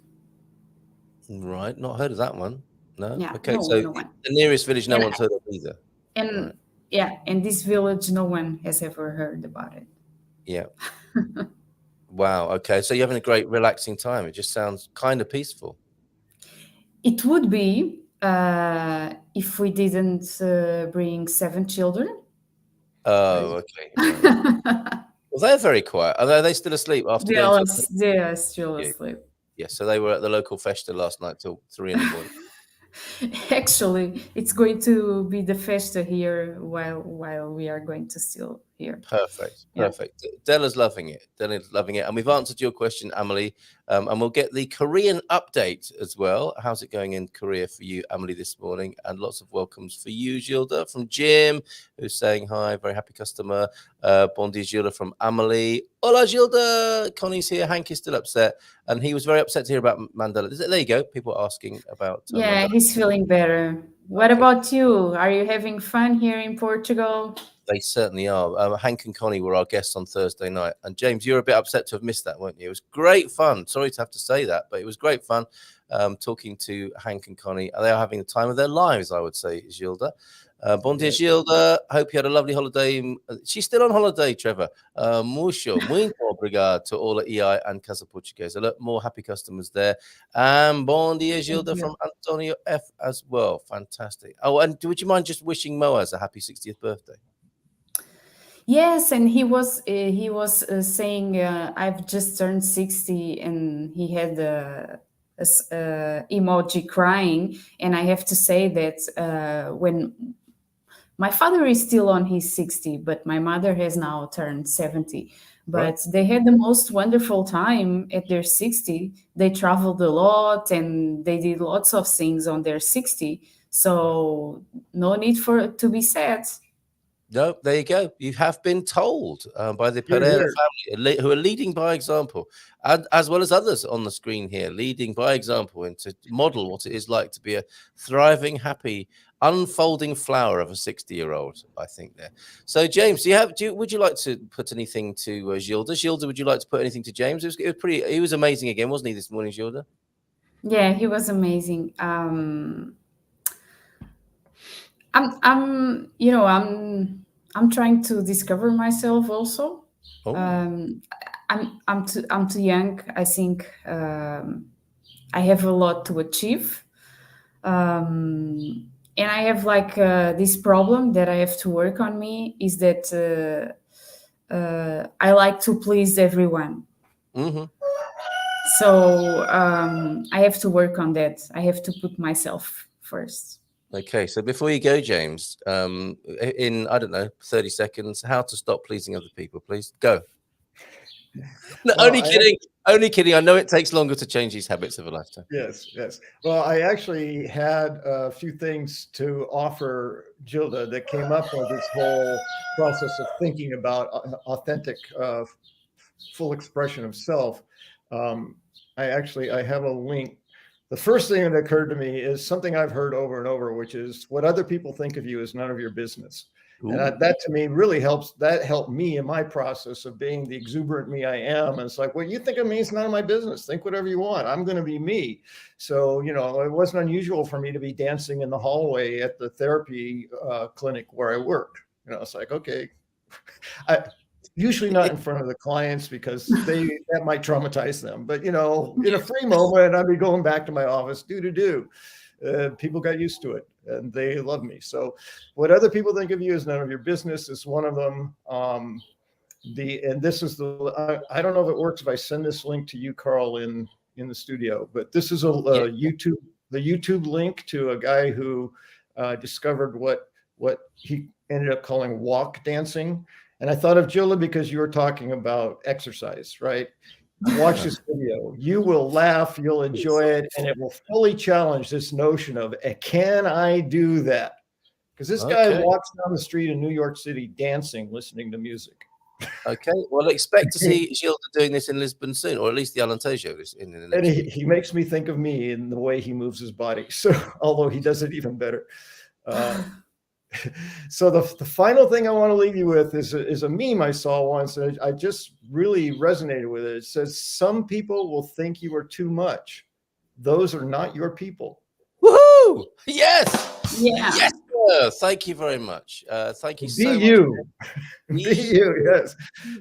Right. Not heard of that one. No. Yeah, okay. No the nearest village, no one's heard of either. And right. Yeah, and this village, no one has ever heard about it. Yeah. Wow. Okay. So you're having a great, relaxing time. It just sounds kind of peaceful. It would be if we didn't bring 7 children. Oh, okay. Well, they're very quiet. Are they still asleep after? They are still asleep. Yeah. So they were at the local festa last night till 3 in the morning. Actually, it's going to be the festa here while we are going to still here. Perfect. Della's loving it. And we've answered your question, Amelie. And we'll get the Korean update as well. How's it going in Korea for you, Amelie, this morning? And lots of welcomes for you, Gilda, from Jim, who's saying hi. Very happy customer. Bon dia, Gilda, from Amelie. Hola, Gilda. Connie's here. Hank is still upset. And he was very upset to hear about Mandela. There you go. People asking about Yeah, Mandela. He's feeling better. What about you? Are you having fun here in Portugal? They certainly are. Hank and Connie were our guests on Thursday night. And James, you're a bit upset to have missed that, weren't you? It was great fun. Sorry to have to say that, but it was great fun talking to Hank and Connie. They are having the time of their lives, I would say, Gilda. Bon dia, Gilda. Hope you had a lovely holiday. She's still on holiday, Trevor. Muito obrigado to all at EI and Casa Portuguesa. Look, more happy customers there. And bon dia, Gilda, from Antonio F as well. Fantastic. Oh, and would you mind just wishing Moaz a happy 60th birthday? Yes, and he was saying I've just turned 60, and he had a emoji crying, and I have to say that when my father is still on his 60, but my mother has now turned 70. But right. They had the most wonderful time at their 60. They traveled a lot and they did lots of things on their 60. So no need to be sad. No, there you go. You have been told by the Pereira family, who are leading by example, and as well as others on the screen here, leading by example and to model what it is like to be a thriving, happy, unfolding flower of a 60-year-old, I think there. So, James, would you like to put anything to Gilda? Gilda, would you like to put anything to James? He was amazing again, wasn't he, this morning, Gilda? Yeah, he was amazing. I'm trying to discover myself also. Oh. I'm too young. I think I have a lot to achieve, and I have like this problem that I have to work on me is that I like to please everyone. Mm-hmm. So I have to work on that. I have to put myself first. Okay, so before you go, James, in, I don't know, 30 seconds, how to stop pleasing other people, please? Go. No, well, only kidding. I know it takes longer to change these habits of a lifetime. Yes. Well, I actually had a few things to offer Gilda that came up with this whole process of thinking about authentic, full expression of self. I have a link the first thing that occurred to me is something I've heard over and over, which is what other people think of you is none of your business. Ooh. And that to me really helps. That helped me in my process of being the exuberant me I am. And it's like, what you think of me is none of my business. Think whatever you want. I'm going to be me. So, you know, it wasn't unusual for me to be dancing in the hallway at the therapy clinic where I worked. You know, it's like, okay, usually not in front of the clients because that might traumatize them. But, you know, in a free moment, I'd be going back to my office, people got used to it and they love me. So what other people think of you is none of your business is one of them. And this is I don't know if it works if I send this link to you, Carl, in the studio, but this is the YouTube link to a guy who discovered what he ended up calling walk dancing. And I thought of Gilda because you were talking about exercise, right? Watch this video. You will laugh, you'll enjoy it, and it will fully challenge this notion of, can I do that? Because this guy walks down the street in New York City dancing, listening to music. Okay, well, expect to see Gilda doing this in Lisbon soon, or at least the Alentejo is in the next week. He makes me think of me in the way he moves his body. So, although he does it even better. So the final thing I want to leave you with is a meme I saw once, and I just really resonated with it. It says, some people will think you are too much. Those are not your people. Woohoo! Yes! Yeah. Yes! Thank you very much. Thank you so much. Be you. Be you, yes.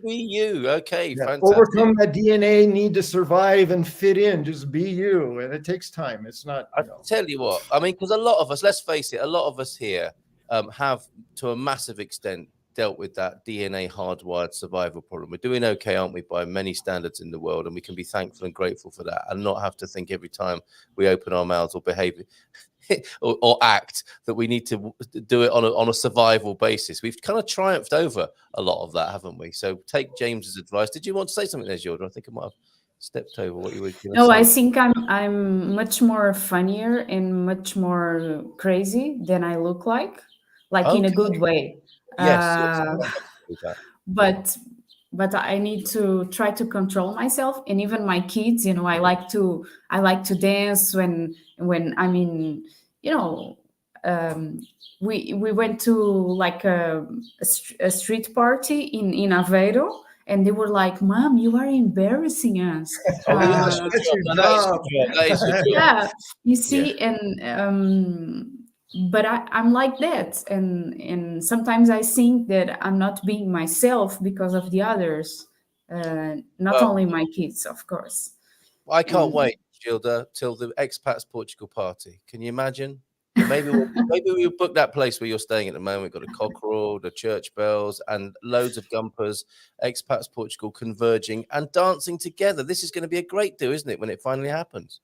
Be you. Okay, yeah, fantastic. Overcome that DNA need to survive and fit in. Just be you. And it takes time. It's not. I tell you what, I mean, because a lot of us, let's face it, a lot of us here have, to a massive extent, dealt with that DNA hardwired survival problem. We're doing okay, aren't we, by many standards in the world, and we can be thankful and grateful for that, and not have to think every time we open our mouths or behave or act that we need to do it on a survival basis. We've kind of triumphed over a lot of that, haven't we? So take James's advice. Did you want to say something there, Gilda? I think I might have stepped over what you were going to say. No, I think I'm much more funnier and much more crazy than I look like in a good way. Yes. But I need to try to control myself, and even my kids, you know, I like to dance when I mean, you know, we went to like a street party in Aveiro, and they were like, "Mom, you are embarrassing us." Yeah, you see, and but I'm like that, and sometimes I think that I'm not being myself because of the others, not only my kids, of course. I can't wait, Gilda, till the Expats Portugal party. Can you imagine? Maybe we'll book that place where you're staying at the moment. We've got a cockerel, the church bells, and loads of gumpers. Expats Portugal converging and dancing together. This is going to be a great do, isn't it, when it finally happens?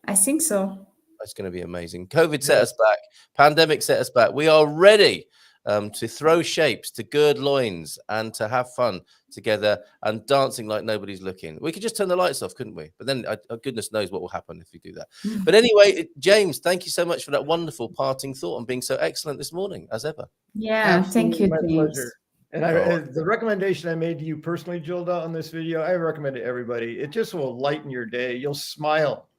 I think so. It's going to be amazing. COVID set us back. Pandemic set us back. We are ready to throw shapes, to gird loins, and to have fun together and dancing like nobody's looking. We could just turn the lights off, couldn't we? But then goodness knows what will happen if we do that. But anyway, James, thank you so much for that wonderful parting thought and being so excellent this morning, as ever. Yeah, thank you, my James. pleasure. And the recommendation I made to you personally, Gilda, on this video, I recommend to everybody. It just will lighten your day. You'll smile.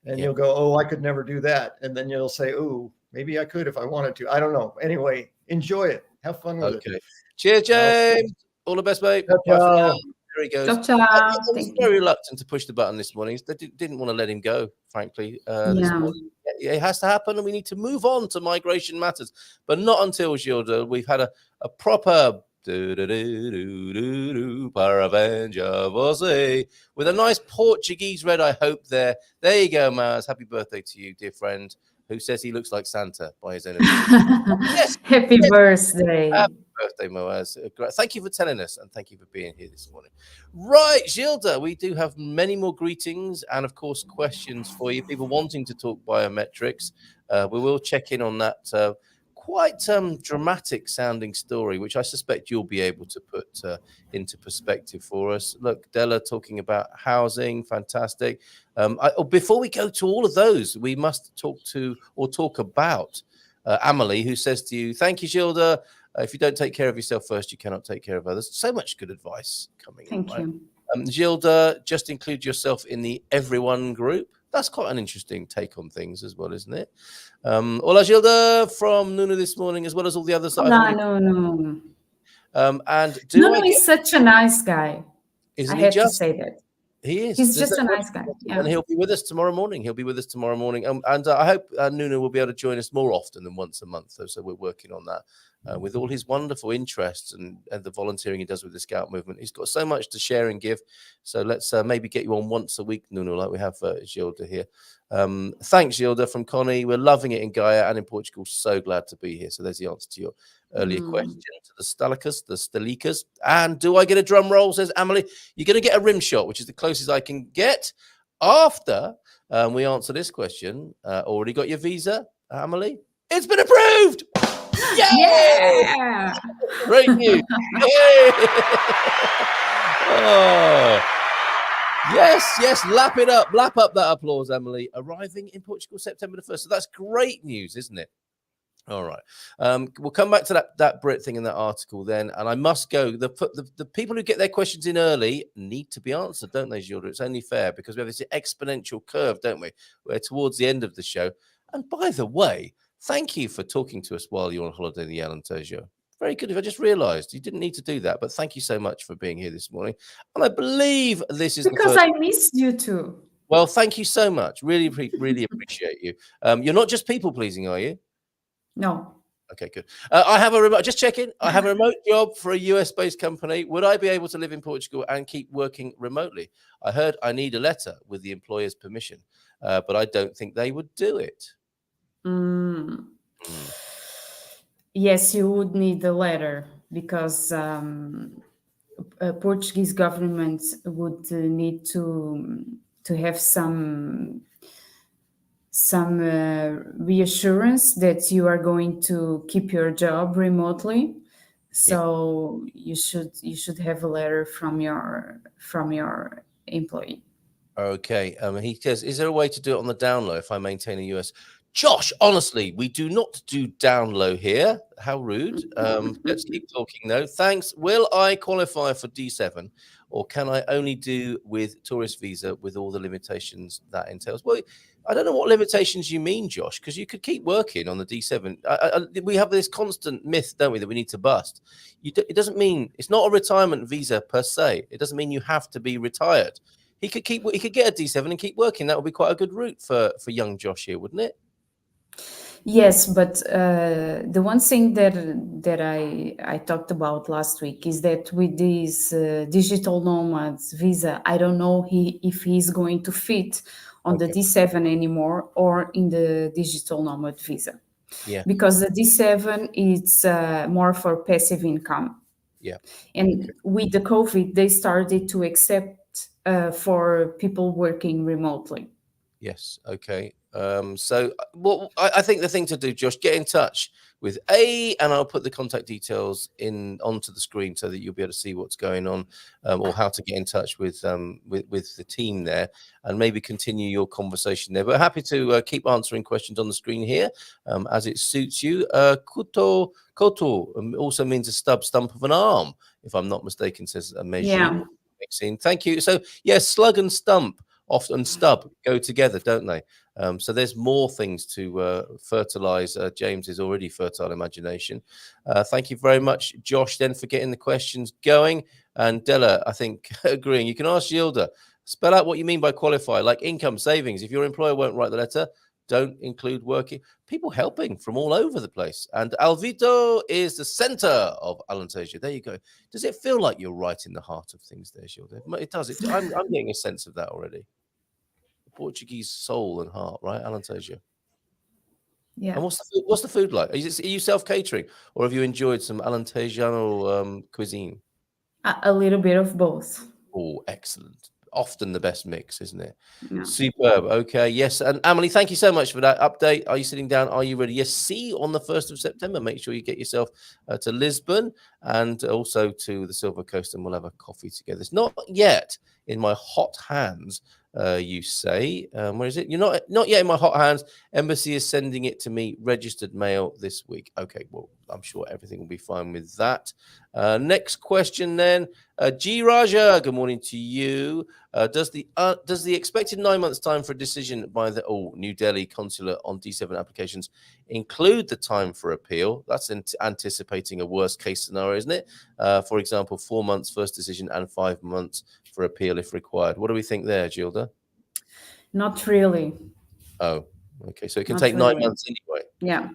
And you'll go, oh, I could never do that. And then you'll say, oh, maybe I could if I wanted to. I don't know. Anyway, enjoy it. Have fun with it. Cheers, James. All the best, mate. Ciao. There he goes. Ciao. I was very reluctant to push the button this morning. They didn't want to let him go, frankly. This morning. It has to happen, and we need to move on to migration matters. But not until, Gilda, we've had a proper Parabéns você, with a nice Portuguese red, I hope there. There you go, Maz. Happy birthday to you, dear friend, who says he looks like Santa by his own. Yes. Happy birthday. Happy birthday, Moaz. Thank you for telling us, and thank you for being here this morning. Right, Gilda, we do have many more greetings and, of course, questions for you. People wanting to talk biometrics. We will check in on that quite dramatic sounding story, which I suspect you'll be able to put into perspective for us. Look, Della talking about housing, fantastic. Before we go to all of those, we must talk about Amelie, who says to you, thank you, Gilda. If you don't take care of yourself first, you cannot take care of others. So much good advice coming in. Thank you. Gilda, just include yourself in the everyone group. that's quite an interesting take on things as well, isn't it? Hola, Gilda from Nuno this morning, as well as all the others. Hola, no. And Nuno is such a nice guy. Isn't I he have just? to say that. He is. He's just a nice guy. Yeah. And he'll be with us tomorrow morning. And I hope Nuno will be able to join us more often than once a month. So we're working on that. With all his wonderful interests and the volunteering he does with the Scout movement. He's got so much to share and give. So let's maybe get you on once a week, Nuno, like we have Gilda here. Thanks, Gilda, from Connie. We're loving it in Gaia and in Portugal. So glad to be here. So there's the answer to your earlier question, to the Stalikas. And do I get a drum roll, says Amelie? You're going to get a rim shot, which is the closest I can get after we answer this question. Already got your visa, Amelie? It's been approved! Yeah! Great news! Yes, lap up that applause, Emily. Arriving in Portugal September the 1st. So that's great news, isn't it? All right. We'll come back to that Brit thing in that article then. And I must go. The people who get their questions in early need to be answered, don't they, Gilda? It's only fair because we have this exponential curve, don't we? We're towards the end of the show. And by the way, thank you for talking to us while you're on holiday in the Alentejo. Very good. If I just realised you didn't need to do that, but thank you so much for being here this morning. And I believe this is because I missed you too. Well, thank you so much. Really appreciate you. You're not just people pleasing, are you? No. Okay, good. I have a remote. Just checking. I have a remote job for a US-based company. Would I be able to live in Portugal and keep working remotely? I heard I need a letter with the employer's permission, but I don't think they would do it. Yes, you would need a letter because Portuguese government would need to have some reassurance that you are going to keep your job remotely. So you should have a letter from your employee. Okay. He says, is there a way to do it on the down low if I maintain a US? Josh, honestly, we do not do down low here. How rude. Let's keep talking though. Thanks. Will I qualify for D7 or can I only do with tourist visa with all the limitations that entails? Well, I don't know what limitations you mean, Josh, because you could keep working on the D7. We have this constant myth, don't we, that we need to bust. It doesn't mean, it's not a retirement visa per se. It doesn't mean you have to be retired. He could get a D7 and keep working. That would be quite a good route for young Josh here, wouldn't it? Yes, but the one thing that I talked about last week is that with this digital nomads visa, I don't know if he's going to fit on the D7 anymore or in the digital nomad visa. Yeah. Because the D7 is more for passive income. Yeah. And with the COVID, they started to accept for people working remotely. Yes. Okay. So I think the thing to do, Josh, get in touch with and I'll put the contact details onto the screen so that you'll be able to see what's going on or how to get in touch with the team there and maybe continue your conversation there. But happy to keep answering questions on the screen here as it suits you. Koto also means a stump of an arm, if I'm not mistaken, says Meiji. Yeah. Thank you. So yes, slug and stump. Often stub go together, don't they? So there's more things to fertilize James's already fertile imagination. Thank you very much, Josh, then for getting the questions going. And Della, I think, agreeing. You can ask Gilda, spell out what you mean by qualify, like income, savings. If your employer won't write the letter, don't include working. People helping from all over the place. And Alvito is the center of Alentejo. There you go. Does it feel like you're right in the heart of things there, Gilda? It does. I'm getting a sense of that already. Portuguese soul and heart, right? Alentejo. Yeah. And what's the food like? Are you self-catering or have you enjoyed some Alentejano cuisine? A little bit of both. Oh, excellent. Often the best mix, isn't it? Yeah. Superb. Okay. Yes. And Amelie, thank you so much for that update. Are you sitting down? Are you ready? Yes. See you on the 1st of September. Make sure you get yourself to Lisbon and also to the Silver Coast and we'll have a coffee together. It's not yet in my hot hands. You say, where is it? You're not yet in my hot hands. Embassy is sending it to me, registered mail this week. Okay, well, I'm sure everything will be fine with that. Next question then. G Raja, good morning to you. Does the expected 9 months time for a decision by the New Delhi consulate on D7 applications include the time for appeal? That's anticipating a worst case scenario, isn't it? For example, 4 months first decision and 5 months for appeal if required. What do we think there, Gilda? Not really. Oh, okay. So it can take 9 months anyway. Yeah.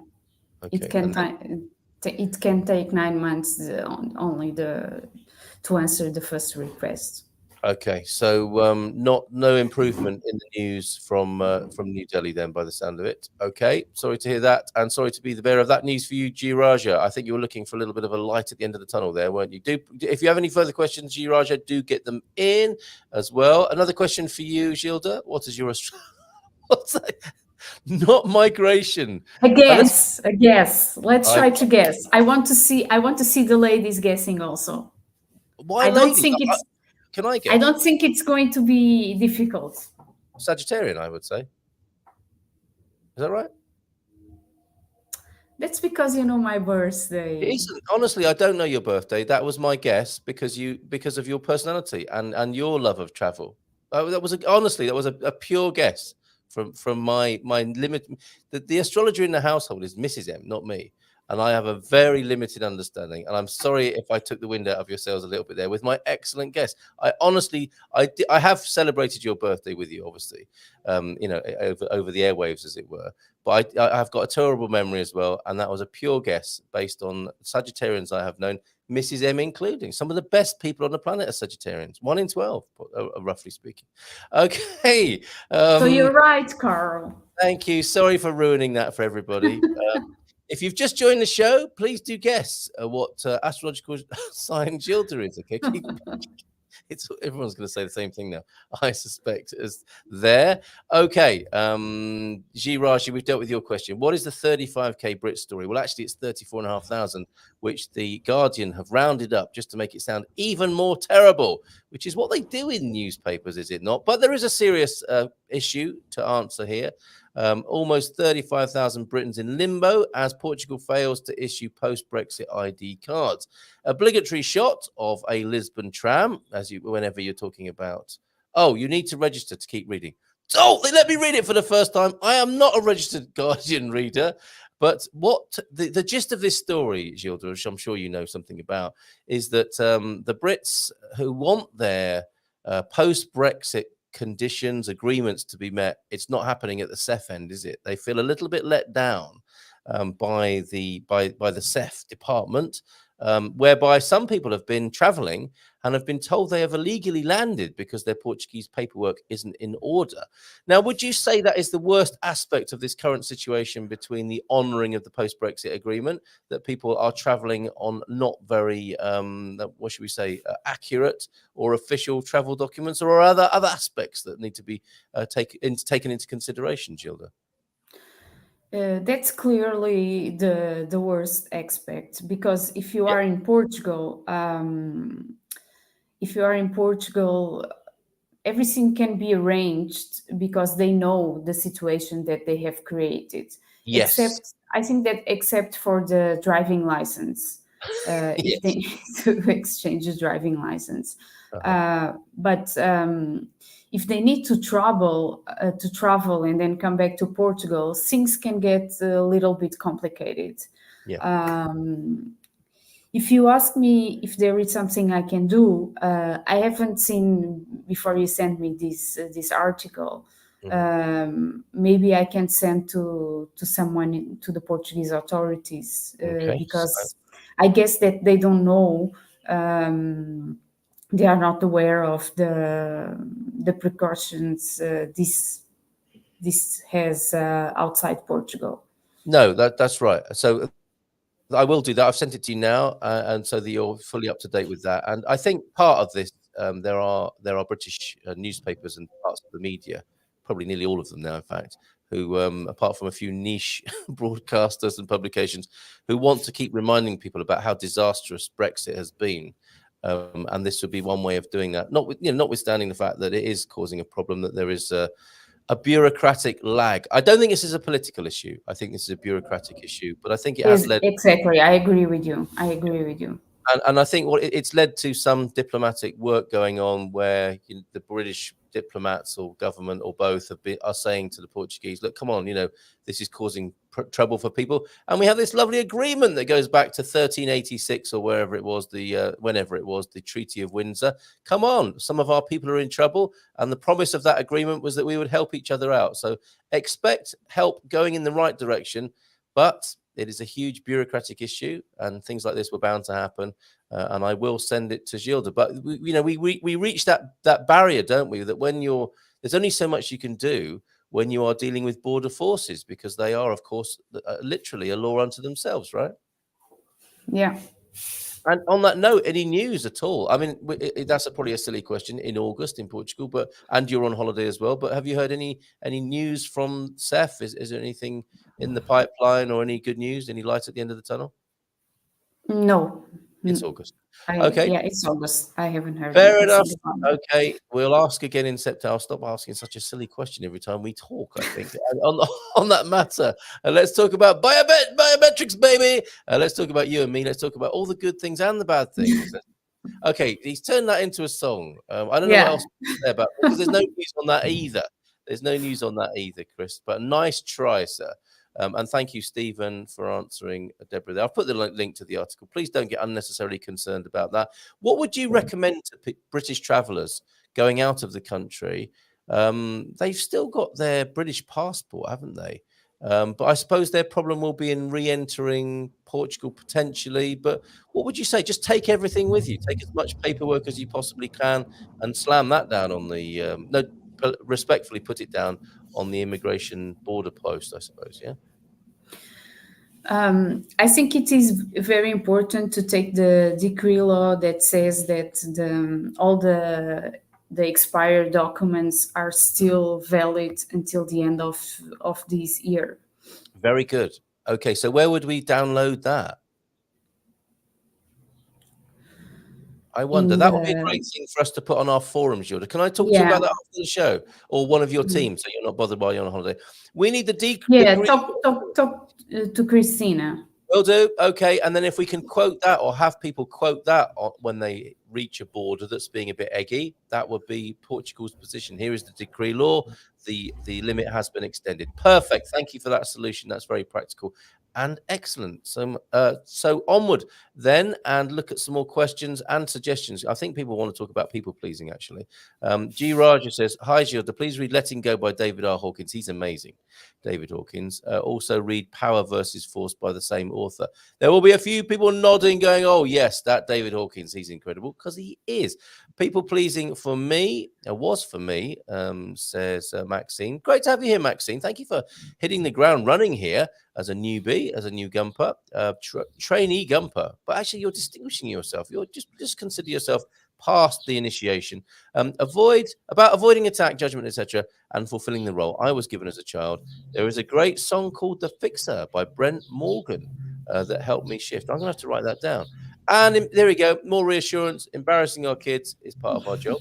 Okay. It can take 9 months only to answer the first request. Okay, so no improvement in the news from New Delhi then, by the sound of it. Okay, sorry to hear that, and sorry to be the bearer of that news for you, G Raja. I think you were looking for a little bit of a light at the end of the tunnel there, weren't you? If you have any further questions, G Raja, do get them in as well. Another question for you, Gilda. What is your what's that? Not migration. A guess. Let's try to guess. I want to see the ladies guessing also. Why I don't think it's. Can I guess? I don't think it's going to be difficult. Sagittarian, I would say. Is that right? That's because you know my birthday. It isn't. Honestly, I don't know your birthday. That was my guess because of your personality and your love of travel. That was a pure guess from my limit. The astrologer in the household is Mrs. M, not me. And I have a very limited understanding. And I'm sorry if I took the wind out of your sails a little bit there with my excellent guess. I have celebrated your birthday with you, obviously, over the airwaves, as it were. But I've got a terrible memory as well. And that was a pure guess based on Sagittarians I have known, Mrs. M including. Some of the best people on the planet are Sagittarians. 1 in 12, roughly speaking. Okay. So you're right, Carl. Thank you. Sorry for ruining that for everybody. If you've just joined the show, please do guess what astrological sign Gilda is. Okay, everyone's going to say the same thing now, I suspect, as there. Okay, G Raji, we've dealt with your question. What is the 35k Brit story? Well, actually, it's 34,500, which the Guardian have rounded up just to make it sound even more terrible, which is what they do in newspapers, is it not? But there is a serious issue to answer here. Almost 35,000 Britons in limbo as Portugal fails to issue post-Brexit ID cards. Obligatory shot of a Lisbon tram, whenever you're talking about. Oh, you need to register to keep reading. Oh, they let me read it for the first time. I am not a registered Guardian reader. But what the gist of this story, Gilda, which I'm sure you know something about, is that the Brits who want their post-Brexit conditions, agreements to be met, it's not happening at the CEF end, is it? They feel a little bit let down by the CEF department, whereby some people have been traveling and have been told they have illegally landed because their Portuguese paperwork isn't in order. Now, would you say that is the worst aspect of this current situation between the honouring of the post-Brexit agreement, that people are travelling on not very, what should we say, accurate or official travel documents, or are there other aspects that need to be taken into consideration, Gilda? That's clearly the worst aspect, because if you are in Portugal, everything can be arranged because they know the situation that they have created. Yes. Except for the driving license, if they need to exchange the driving license. But if they need to travel and then come back to Portugal, things can get a little bit complicated. If you ask me if there is something I can do, I haven't seen before you sent me this article. Maybe I can send to someone, to the Portuguese authorities, because I guess that they don't know. They are not aware of the precautions this has outside Portugal. No, that's right. So I will do that. I've sent it to you now, and so that you're fully up to date with that. And I think part of this, there are British newspapers and parts of the media, probably nearly all of them now, in fact, who, apart from a few niche broadcasters and publications, who want to keep reminding people about how disastrous Brexit has been. And this would be one way of doing that. Notwithstanding the fact that it is causing a problem, that there is a bureaucratic lag. I don't think this is a political issue. I think this is a bureaucratic issue, but I think it has led. Exactly. I agree with you. And I think it's led to some diplomatic work going on where the British diplomats or government or both are saying to the Portuguese, look, come on, this is causing trouble for people. And we have this lovely agreement that goes back to 1386 or wherever it was, whenever it was, the Treaty of Windsor. Come on, some of our people are in trouble. And the promise of that agreement was that we would help each other out. So expect help going in the right direction, but it is a huge bureaucratic issue, and things like this were bound to happen. And I will send it to Gilda. But we reach that barrier, don't we? That when there's only so much you can do when you are dealing with border forces, because they are, of course, literally a law unto themselves, right? Yeah. And on that note, any news at all? I mean, that's probably a silly question in August in Portugal, and you're on holiday as well. But have you heard any news from Seth? Is there anything in the pipeline or any good news? Any light at the end of the tunnel? No. It's August. Okay. Yeah, it's August. I haven't heard. Fair enough. Okay, we'll ask again in September. I'll stop asking such a silly question every time we talk, I think, on that matter. Let's talk about biometrics, baby. Let's talk about you and me. Let's talk about all the good things and the bad things. Okay, he's turned that into a song. I don't know what else to say about it, because there's no news on that either. There's no news on that either, Chris. But nice try, sir. And thank you, Stephen, for answering Deborah there. I'll put the link to the article. Please don't get unnecessarily concerned about that. What would you recommend to British travellers going out of the country? They've still got their British passport, haven't they? But I suppose their problem will be in re-entering Portugal potentially. But what would you say? Just take everything with you. Take as much paperwork as you possibly can and slam that down on the respectfully put it down on the immigration border post, I suppose. Yeah. I think it is very important to take the decree law that says that all the expired documents are still valid until the end of this year. Very good. Okay, so where would we download that? I wonder. That would be a great thing for us to put on our forums, Gilda. Can I talk to you about that after the show, or one of your team, so you're not bothered while you're on holiday? We need the decree. Yeah, talk to Christina. Will do. Okay, and then if we can quote that or have people quote that when they reach a border that's being a bit eggy, that would be Portugal's position. Here is the decree law. The limit has been extended. Perfect. Thank you for that solution. That's very practical and excellent. So onward then, and look at some more questions and suggestions. I think people want to talk about people pleasing, actually. G. Raja says, hi, Gilda, please read Letting Go by David R. Hawkins. He's amazing, David Hawkins. Also read Power versus Force by the same author. There will be a few people nodding, going, oh, yes, that David Hawkins, he's incredible, because he is. People pleasing for me, was for me, says Maxine. Great to have you here, Maxine. Thank you for hitting the ground running here as a newbie, as a new Gumper, trainee Gumper. But actually, you're distinguishing yourself. You're just consider yourself past the initiation. Avoiding attack, judgment, etc., and fulfilling the role I was given as a child. There is a great song called The Fixer by Brent Morgan that helped me shift. I'm going to have to write that down. And there we go. More reassurance. Embarrassing our kids is part of our job.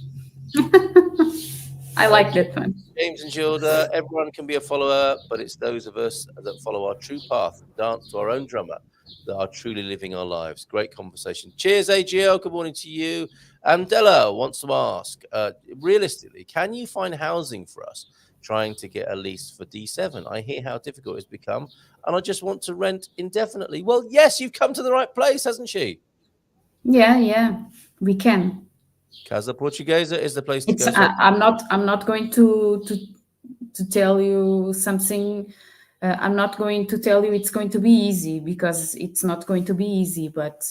I like that one. James and Gilda, everyone can be a follower, but it's those of us that follow our true path, dance to our own drummer, that are truly living our lives. Great conversation. Cheers, AGL. Good morning to you. And Della wants to ask, realistically, can you find housing for us trying to get a lease for D7? I hear how difficult it's become, and I just want to rent indefinitely. Well, yes, you've come to the right place, hasn't she? Yeah, we can. Casa Portuguesa is the place to go. I'm not going to tell you something. I'm not going to tell you it's going to be easy, because it's not going to be easy. But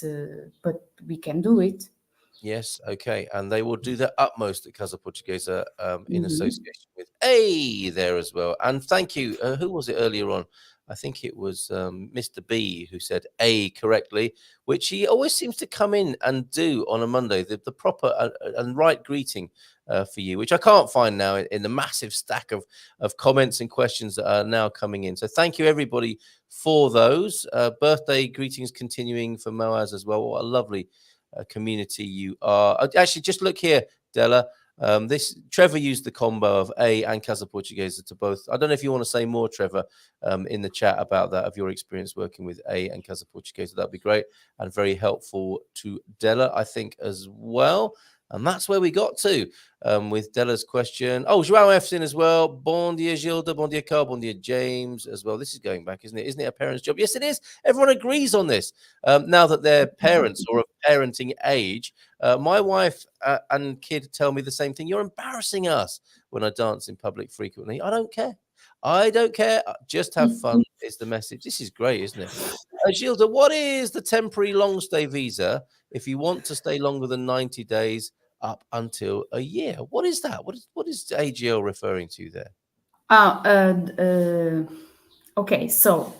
we can do it. Yes, okay, and they will do their utmost at Casa Portuguesa in association with A there as well. And thank you. Who was it earlier on? I think it was Mr. B who said A correctly, which he always seems to come in and do on a Monday, the proper and right greeting for you, which I can't find now in the massive stack of comments and questions that are now coming in. So thank you, everybody, for those. Birthday greetings continuing for Moaz as well. What a lovely community you are. Actually, just look here, Della. Trevor used the combo of A and Casa Portuguesa to both. I don't know if you want to say more, Trevor, in the chat about that, of your experience working with A and Casa Portuguesa. That'd be great and very helpful to Della, I think, as well. And that's where we got to with Della's question. Oh, João F's in as well. Bon dia, Gilda. Bon dia, Carl. Bon dia, James, as well. This is going back, isn't it? Isn't it a parent's job? Yes, it is. Everyone agrees on this. Now that they're parents or of parenting age, my wife and kid tell me the same thing. You're embarrassing us when I dance in public frequently. I don't care. I don't care. Just have fun is the message. This is great, isn't it? Gilda, what is the temporary long stay visa if you want to stay longer than 90 days up until a year? What is that? What is AGL referring to there? Okay, so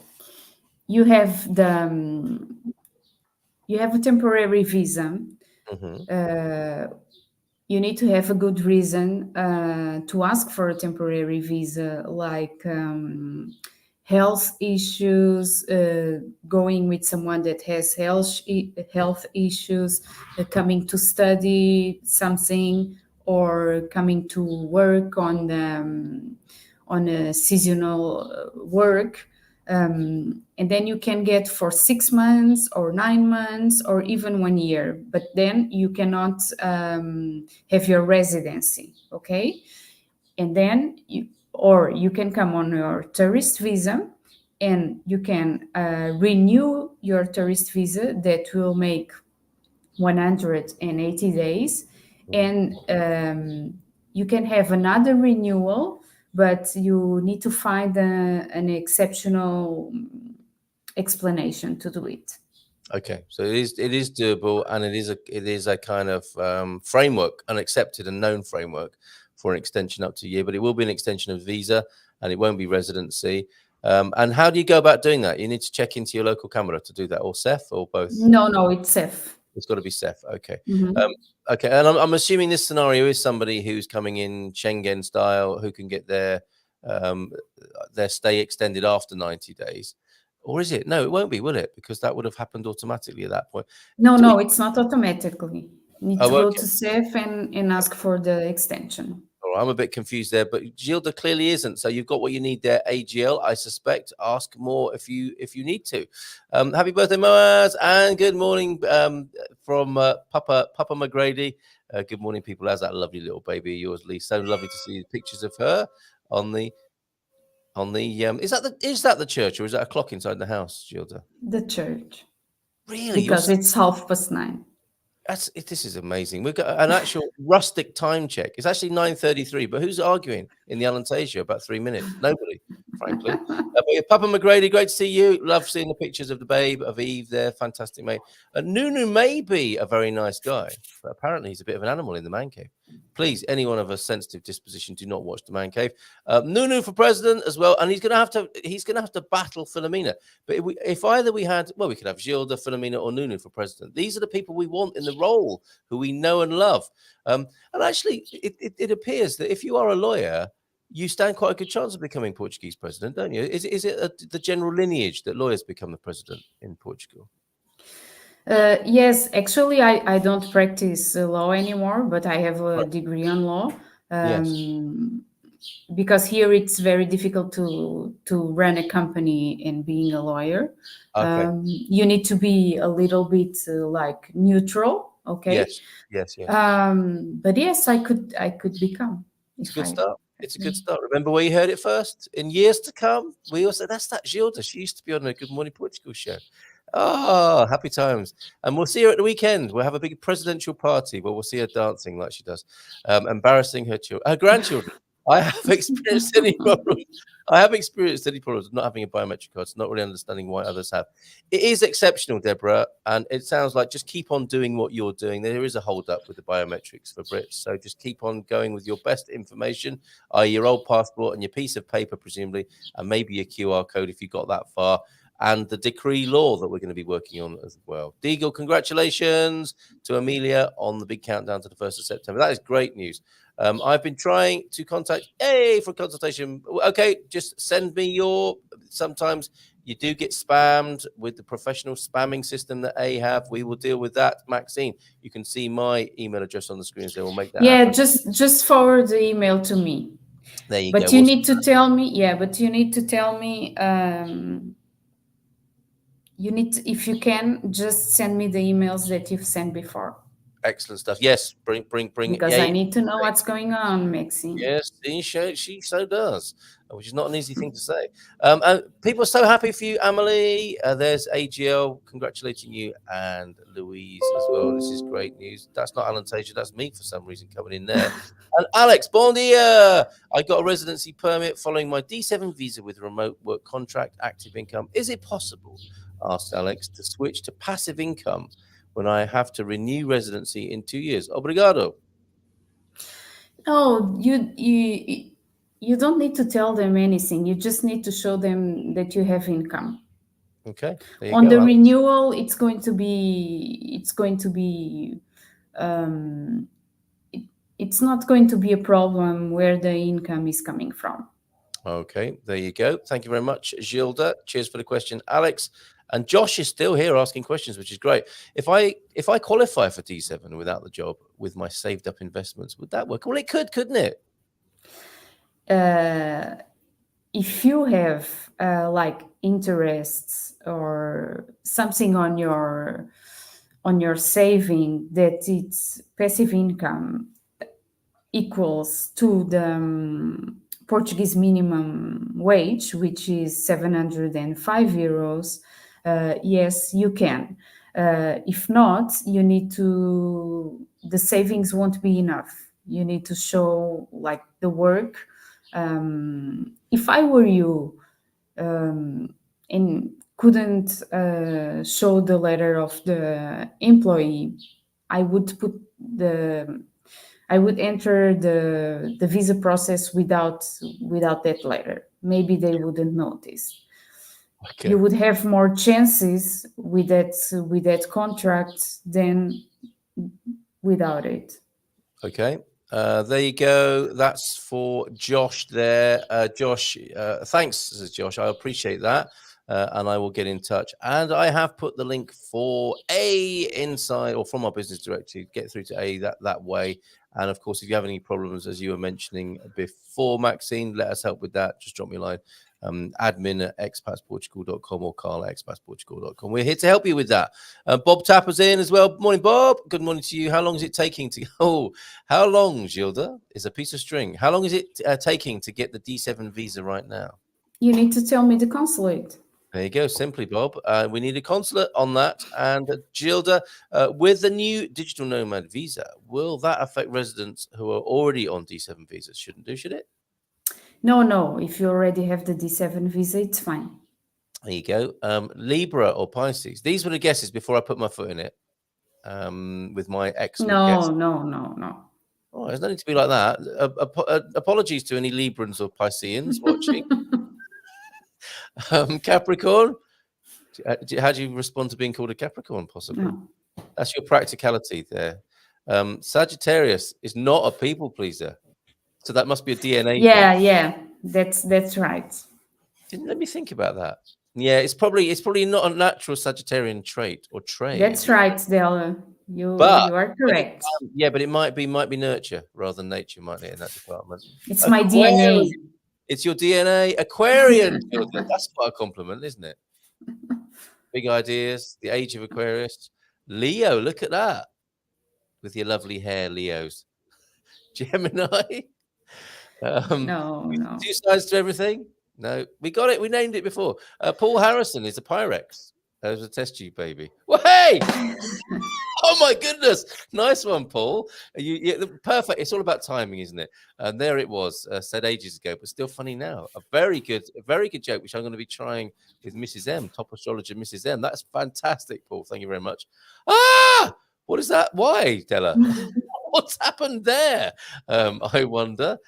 you have a temporary visa. You need to have a good reason to ask for a temporary visa, like health issues, going with someone that has health issues, coming to study something, or coming to work on a seasonal work. And then you can get for 6 months or 9 months or even 1 year, but then you cannot have your residency, okay? And then you can come on your tourist visa, and you can renew your tourist visa that will make 180 days, and you can have another renewal, but you need to find an exceptional explanation to do it. Okay, so it is doable, and it is a kind of framework, an accepted and known framework for an extension up to a year, but it will be an extension of visa, and it won't be residency. And how do you go about doing that? You need to check into your local camera to do that, or CEF, or both? No, it's CEF. It's got to be CEF. Okay. Okay, and I'm assuming this scenario is somebody who's coming in Schengen style, who can get their stay extended after 90 days. Or is it? No, it won't be, will it? Because that would have happened automatically at that point. No, it's not automatically. You need to go to CEF and ask for the extension. All right, I'm a bit confused there, but Gilda clearly isn't. So you've got what you need there, AGL, I suspect. Ask more if you need to. Happy birthday, Moaz, and good morning from Papa McGrady. Good morning, people. How's that lovely little baby of yours, Lee? So lovely to see pictures of her on the is that the church, or is that a clock inside the house, Gilda? The church. Really? Because it's 9:30. This is amazing. We've got an actual rustic time check. It's actually 9:33, but who's arguing in the Alentejo about 3 minutes? Nobody, frankly. But Papa McGrady, great to see you. Love seeing the pictures of the babe, of Eve there. Fantastic, mate. Nunu may be a very nice guy, but apparently he's a bit of an animal in the man cave. Please, anyone of a sensitive disposition, do not watch the man cave. Nunu for president as well, and he's going to have to battle Filomena. But if either we could have Gilda, Filomena, or Nunu for president. These are the people we want in the role, who we know and love. And actually, it appears that if you are a lawyer, you stand quite a good chance of becoming Portuguese president, don't you? Is it the general lineage that lawyers become the president in Portugal? Yes, actually, I don't practice law anymore, but I have a degree on law. Because here it's very difficult to run a company and being a lawyer. Okay. You need to be a little bit like neutral. Okay. Yes. But yes, I could become. It's a good start. It's a good start. Remember where you heard it first? In years to come, we also that's that Gilda. She used to be on the Good Morning Portugal show. Oh, happy times. And we'll see her at the weekend. We'll have a big presidential party where we'll see her dancing like she does, embarrassing her grandchildren. I have experienced any problems. With not having a biometric card, not really understanding why others have. It is exceptional, Deborah, and it sounds like just keep on doing what you're doing. There is a hold up with the biometrics for Brits, so just keep on going with your best information, i.e. your old passport and your piece of paper, presumably, and maybe your QR code if you got that far, and the decree law that we're going to be working on as well. Deagle, congratulations to Amelia on the big countdown to the 1st of September. That is great news. I've been trying to contact for consultation. Okay, just send me sometimes you do get spammed with the professional spamming system that A have. We will deal with that. Maxine, you can see my email address on the screen, so we'll make that happen. just forward the email to me. There you go. But you need to tell me, you need to, if you can, just send me the emails that you've sent before. Excellent stuff. Yes, bring because I need to know what's going on, Maxine. Yes, she so does, which is not an easy thing to say. People are so happy for you, Amelie. There's AGL congratulating you, and Louise as well. This is great news. That's not Alentejo, that's me for some reason coming in there. And Alex, bon dia. I got a residency permit following my D7 visa with remote work contract, active income. Is it possible, asked Alex, to switch to passive income when I have to renew residency in 2 years? Obrigado. No, you don't need to tell them anything. You just need to show them that you have income. Okay. On the renewal, it's going to be it's not going to be a problem where the income is coming from. Okay, there you go. Thank you very much, Gilda. Cheers for the question, Alex. And Josh is still here asking questions, which is great. If I qualify for D7 without the job with my saved up investments, would that work? Well, it could, couldn't it? If you have like interests or something on your saving that it's passive income equals to the Portuguese minimum wage, which is 705 euros, yes, you can. If not, the savings won't be enough. You need to show like the work. If I were you and couldn't show the letter of the employee, I would enter the visa process without that letter. Maybe they wouldn't notice. Okay. You would have more chances with that contract than without it. Okay. There you go. That's for Josh there. Josh, thanks, says Josh. I appreciate that. And I will get in touch. And I have put the link for A inside, or from our business directory, get through to A that way. And of course, if you have any problems, as you were mentioning before, Maxine, let us help with that. Just drop me a line. admin@expatsportugal.com or carl@expatsportugal.com. We're here to help you with that. Bob Tapper's in as well. Morning, Bob. Good morning to you. How long is it taking to... Oh, how long, Gilda, is a piece of string? How long is it taking to get the D7 visa right now? You need to tell me the consulate. There you go. Simply, Bob. We need a consulate on that. And Gilda, with the new digital nomad visa, will that affect residents who are already on D7 visas? Should it? No. If you already have the D7 visa, it's fine. There you go. Libra or Pisces. These were the guesses before I put my foot in it. With my excellent guess. No. Oh, there's no need to be like that. Apologies to any Librans or Pisceans watching. Capricorn. How do you respond to being called a Capricorn, possibly? No. That's your practicality there. Sagittarius is not a people pleaser. So that must be a DNA thing. Yeah. That's right. Let me think about that. Yeah, it's probably not a natural Sagittarian trait or trait. That's right, Della. You are correct. But it might be nurture rather than nature, might it, in that department? It's my DNA. It's your DNA. Aquarian. That's quite a compliment, isn't it? Big ideas. The age of Aquarius. Leo, look at that. With your lovely hair, Leos. Gemini. No. 2 sides to everything. No, we got it. We named it before. Paul Harrison is a Pyrex. That was a test tube, baby. Well, hey! Oh my goodness! Nice one, Paul. Perfect. It's all about timing, isn't it? And there it was, said ages ago, but still funny now. A very good joke, which I'm going to be trying with Mrs. M, top astrologer Mrs. M. That's fantastic, Paul. Thank you very much. What is that? Why, Della? What's happened there? I wonder.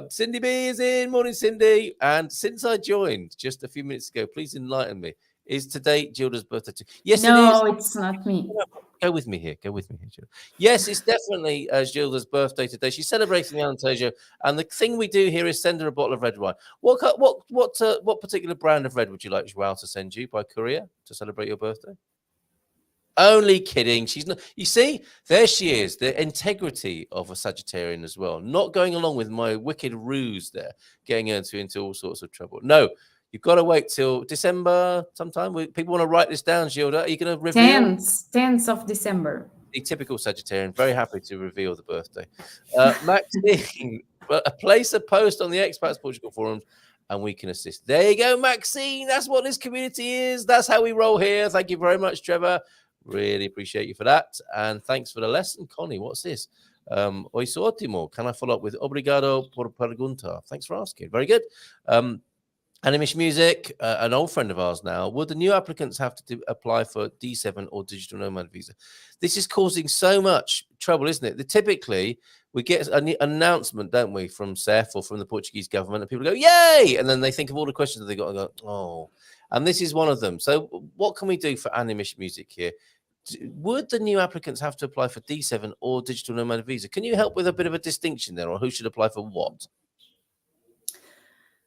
Cindy B is in. Morning, Cindy. And since I joined just a few minutes ago, please enlighten me. Is today Gilda's birthday too? Yes, no, it is. It's not me. Go with me here, Gilda. Yes, it's definitely Gilda's birthday today. She's celebrating the Alentejo, and the thing we do here is send her a bottle of red wine. What particular brand of red would you like Joao to send you by courier to celebrate your birthday? Only kidding. She's not. You see, there she is. The integrity of a Sagittarian as well. Not going along with my wicked ruse there, getting her into all sorts of trouble. No, you've got to wait till December sometime. People want to write this down, Gilda. Are you going to reveal? 10th of December. The typical Sagittarian. Very happy to reveal the birthday. Maxine, place a post on the Expats Portugal forums, and we can assist. There you go, Maxine. That's what this community is. That's how we roll here. Thank you very much, Trevor. Really appreciate you for that. And thanks for the lesson, Connie. What's this? Oi, so ótimo. Can I follow up with obrigado por pergunta? Thanks for asking. Very good. Animish Music, an old friend of ours now. Would the new applicants have to apply for D7 or digital nomad visa? This is causing so much trouble, isn't it? Typically, we get an announcement, don't we, from CEF or from the Portuguese government, and people go, yay! And then they think of all the questions that they got and go, oh. And this is one of them. So what can we do for Animish Music here? Would the new applicants have to apply for D7 or digital nomad visa? Can you help with a bit of a distinction there, or who should apply for what?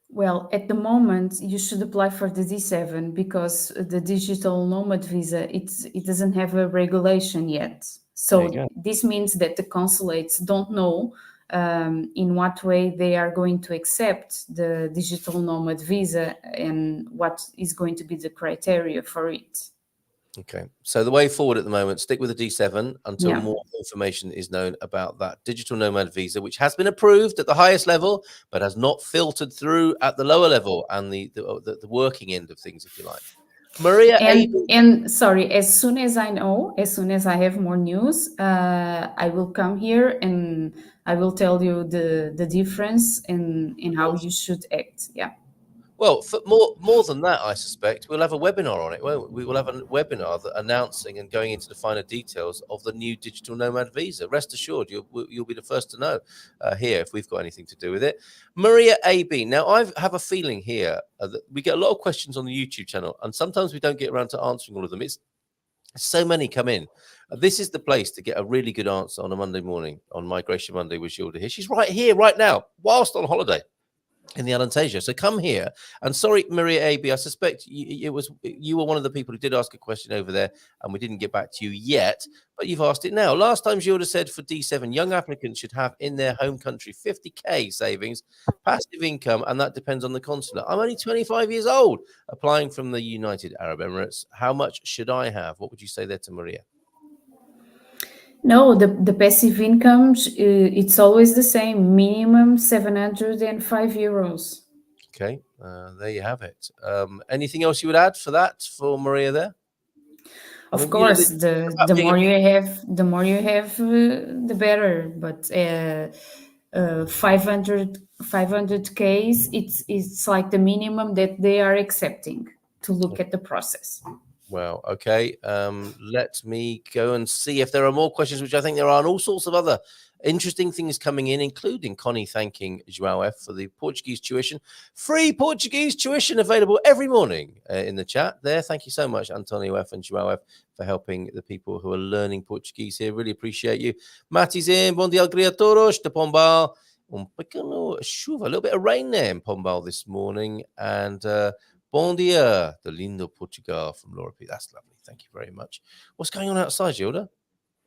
Well, at the moment, you should apply for the D7 because the digital nomad visa, it doesn't have a regulation yet. So this means that the consulates don't know in what way they are going to accept the digital nomad visa and what is going to be the criteria for it. Okay, so the way forward at the moment, stick with the D7 until more information is known about that digital nomad visa, which has been approved at the highest level, but has not filtered through at the lower level and the working end of things, if you like. Maria, and sorry, as soon as I have more news, I will come here and I will tell you the difference in how you should act. Yeah. Well, for more than that, I suspect we'll have a webinar on it, won't we? We will have a webinar announcing and going into the finer details of the new digital nomad visa. Rest assured, you'll be the first to know here if we've got anything to do with it. Maria AB. Now, I have a feeling here that we get a lot of questions on the YouTube channel, and sometimes we don't get around to answering all of them. It's so many come in. This is the place to get a really good answer on a Monday morning, on Migration Monday with Gilda here. She's right here, right now, whilst on holiday in the Alentejo. So come here. And sorry, Maria AB, I suspect you were one of the people who did ask a question over there, and we didn't get back to you yet, but you've asked it now. Last time Gilda said for D7, young applicants should have in their home country 50k savings, passive income, and that depends on the consulate. I'm only 25 years old, applying from the United Arab Emirates. How much should I have? What would you say there to Maria? No, the passive income, it's always the same, minimum 705 euros. Okay, there you have it. Anything else you would add for that, for Maria there? Of course, the more you have, the better. But 500Ks, it's like the minimum that they are accepting to look at the process. Well, okay. Let me go and see if there are more questions, which I think there are, and all sorts of other interesting things coming in, including Connie thanking Joao F for the Portuguese tuition. Free Portuguese tuition available every morning in the chat there. Thank you so much, Antonio F and Joao F, for helping the people who are learning Portuguese here. Really appreciate you. Matty's in. Bom dia, a todos de Pombal. Pequeno chuva, a little bit of rain there in Pombal this morning. And Bom dia, the lindo Portugal from Laura P. That's lovely. Thank you very much. What's going on outside, Gilda?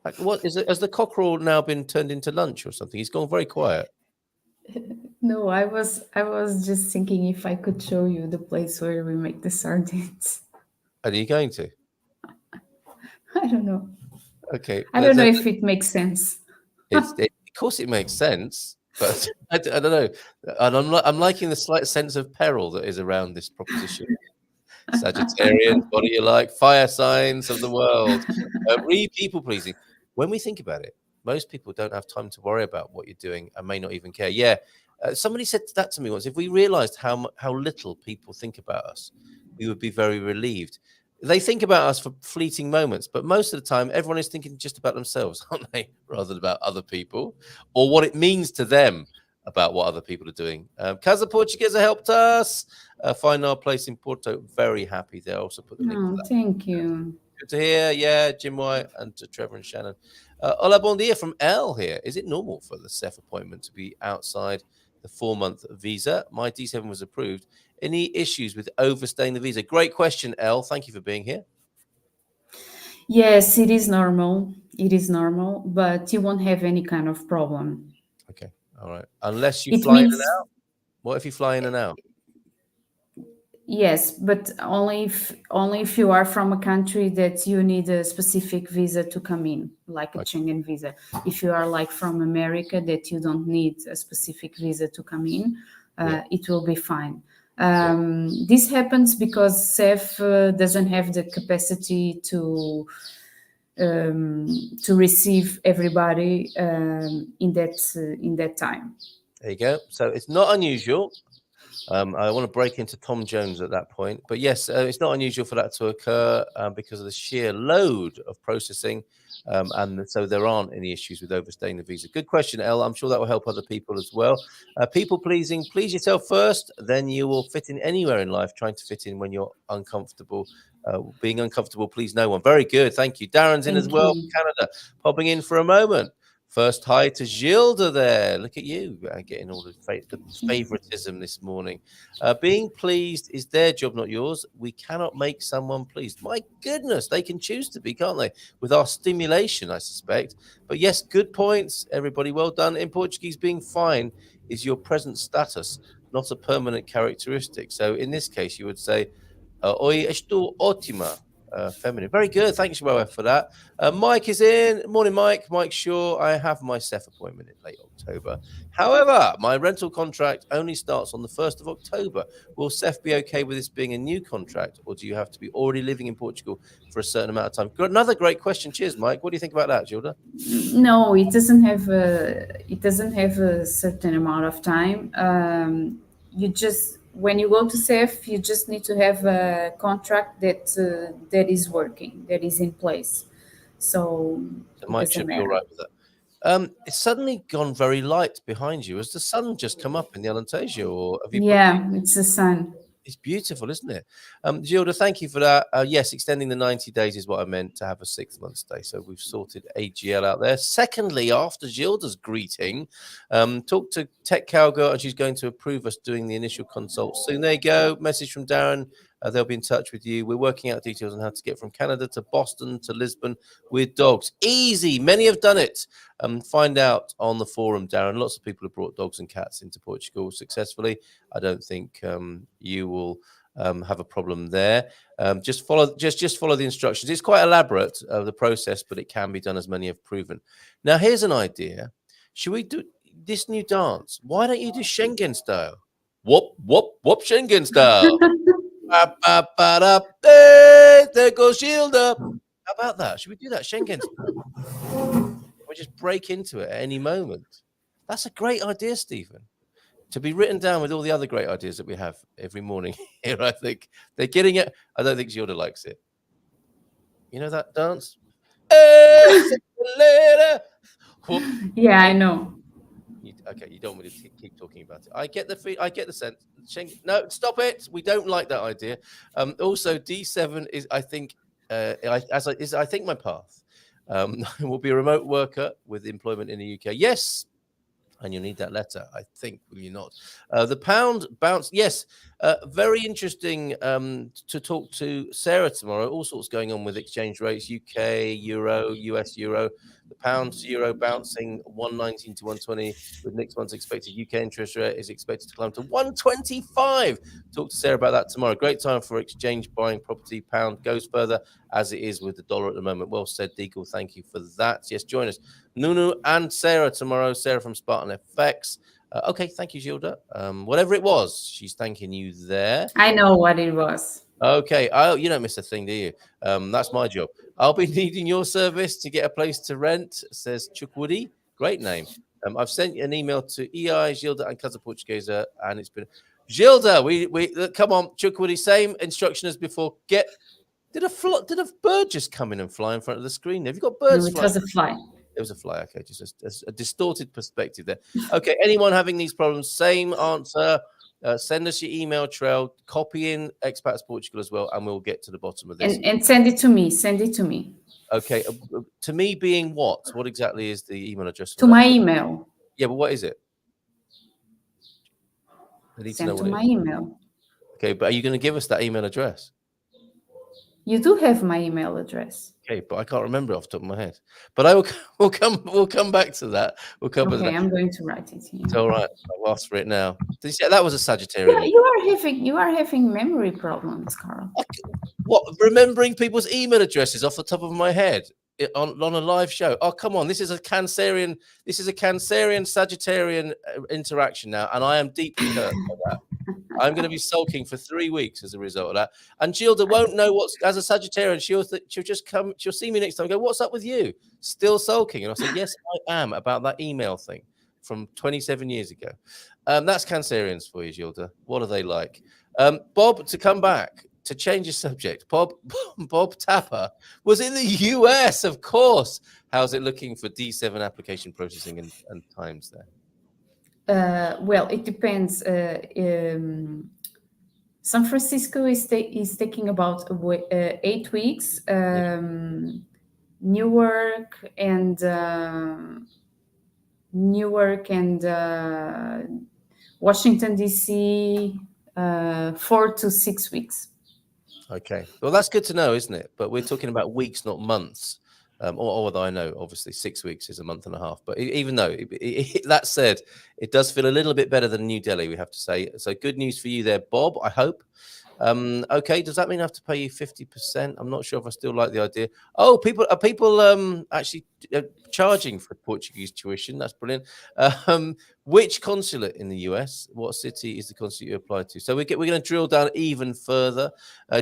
Like, what is it? Has the cockerel now been turned into lunch or something? He's gone very quiet. No, I was just thinking if I could show you the place where we make the sardines. Are you going to? I don't know. Okay. I don't know if it makes sense. Of course it makes sense. But I don't know, and I'm liking the slight sense of peril that is around this proposition. Sagittarians, what do you like? Fire signs of the world. People pleasing. When we think about it, most people don't have time to worry about what you're doing and may not even care. Yeah, somebody said that to me once. If we realized how little people think about us, we would be very relieved. They think about us for fleeting moments, but most of the time, everyone is thinking just about themselves, aren't they? Rather than about other people or what it means to them about what other people are doing. Casa Portuguesa helped us find our place in Porto. Very happy there. Also put the link to that. Thank you. Good to hear. Yeah, Jim White and to Trevor and Shannon. Hola, bon dia from L here. Is it normal for the CEF appointment to be outside the 4-month visa? My D7 was approved. Any issues with overstaying the visa? Great question, L. Thank you for being here. Yes, it is normal. It is normal, but you won't have any kind of problem. Okay. All right. Unless you fly in and out. What if you fly in and out? Yes, but only if you are from a country that you need a specific visa to come in, like a Schengen visa. If you are like from America that you don't need a specific visa to come in, it will be fine. This happens because CEF doesn't have the capacity to receive everybody in that time. There you go. So it's not unusual. I want to break into Tom Jones at that point, but yes, it's not unusual for that to occur because of the sheer load of processing, and so there aren't any issues with overstaying the visa. Good question, El. I'm sure that will help other people as well. People pleasing, please yourself first, then you will fit in anywhere in life. Trying to fit in when you're uncomfortable. Being uncomfortable, please no one. Very good, thank you. Darren's in as well from Canada, popping in for a moment. First hi to Gilda there. Look at you getting all the favoritism this morning. Being pleased is their job, not yours. We cannot make someone pleased. My goodness, they can choose to be, can't they? With our stimulation, I suspect. But yes, good points, everybody. Well done. In Portuguese, being fine is your present status, not a permanent characteristic. So in this case, you would say, Oi, estou ótima. Feminine. Very good. Thanks, Roa, for that. Mike is in. Morning, Mike. Mike Shaw. I have my CEF appointment in late October. However, my rental contract only starts on the 1st of October. Will CEF be okay with this being a new contract, or do you have to be already living in Portugal for a certain amount of time? Another great question. Cheers, Mike. What do you think about that, Gilda? No, it doesn't have a certain amount of time. When you go to CEF, you just need to have a contract that is working, that is in place. So Mike should be all right with that. It's suddenly gone very light behind you. Has the sun just come up in the Alentejo, or have you? Yeah, it's the sun. It's beautiful, isn't it? Gilda, thank you for that. Yes, extending the 90 days is what I meant, to have a 6-month stay. So we've sorted AGL out there. Secondly, after Gilda's greeting, talk to Tech Cowgirl, and she's going to approve us doing the initial consult soon. There you go. Message from Darren. They'll be in touch with you. We're working out details on how to get from Canada to Boston to Lisbon with dogs. Easy. Many have done it. Find out on the forum, Darren. Lots of people have brought dogs and cats into Portugal successfully. I don't think you will have a problem there. Just follow the instructions. It's quite elaborate, the process, but it can be done, as many have proven. Now, here's an idea. Should we do this new dance? Why don't you do Schengen style? Whoop, whoop, whoop, Schengen style. There goes Gilda. How about that? Should we do that Schengen style? We just break into it at any moment. That's a great idea, Stephen. To be written down with all the other great ideas that we have every morning here. I think they're getting it. I don't think Gilda likes it. You know that dance? Yeah, I know. Okay, you don't want to keep talking about it. I get the sense. No, stop it. We don't like that idea. Also, D7 is, I think, I think my path. Will be a remote worker with employment in the UK. Yes. And you'll need that letter, I think, will you not? The pound bounce. Yes, very interesting to talk to Sarah tomorrow. All sorts going on with exchange rates, UK, Euro, US Euro. The pound to Euro bouncing 119 to 120 with next month's expected UK interest rate is expected to climb to 125. Talk to Sarah about that tomorrow. Great time for exchange buying property. Pound goes further as it is with the dollar at the moment. Well said, Deagle. Thank you for that. Yes, join us. Nunu and Sarah tomorrow. Sarah from Spartan FX. Okay, thank you, Gilda. Whatever it was, she's thanking you there. I know what it was. Okay. Oh, you don't miss a thing, do you? That's my job. I'll be needing your service to get a place to rent, says Chukwudi. Great name. I've sent an email to EI, Gilda and Casa Portuguesa, and it's been Gilda. We come on, Chukwudi. Same instruction as before. Did a bird just come in and fly in front of the screen? Have you got birds? No, it was a fly. It was a fly. Okay, just a distorted perspective there. Okay, anyone having these problems, same answer. Send us your email trail, copy in Expats Portugal as well, and we'll get to the bottom of this. And send it to me. Send it to me. Okay, to me being what? What exactly is the email address? To my email. Yeah, but what is it? I need Send to know to what my it is. email. Okay, but are you going to give us that email address? You do have my email address. Okay, but I can't remember it off the top of my head. But we'll come back to that. We'll come back to that. I'm going to write it here. It's all right. I'll ask for it now. Did you say that was a Sagittarian? Yeah, you are having memory problems, Carl. What, remembering people's email addresses off the top of my head on a live show? Oh, come on. This is a Cancerian Sagittarian interaction now, and I am deeply hurt by that. I'm going to be sulking for 3 weeks as a result of that. And Gilda won't know what's, as a Sagittarian, she'll just come, she'll see me next time and go, what's up with you? Still sulking. And I'll say, yes, I am, about that email thing from 27 years ago. That's Cancerians for you, Gilda. What are they like? Bob, to come back, to change the subject, Bob Tapper was in the US, of course. How's it looking for D7 application processing and times there? Well, it depends. San Francisco is taking about 8 weeks. Newark and Washington DC, 4 to 6 weeks. Okay, well, that's good to know, isn't it? But we're talking about weeks, not months. Although I know, obviously, 6 weeks is a month and a half. But even though, that said, it does feel a little bit better than New Delhi, we have to say. So good news for you there, Bob, I hope. Okay, does that mean I have to pay you 50%? I'm not sure if I still like the idea. Oh, people actually charging for Portuguese tuition. That's brilliant. Which consulate in the US? What city is the consulate you apply to? So we're going to drill down even further.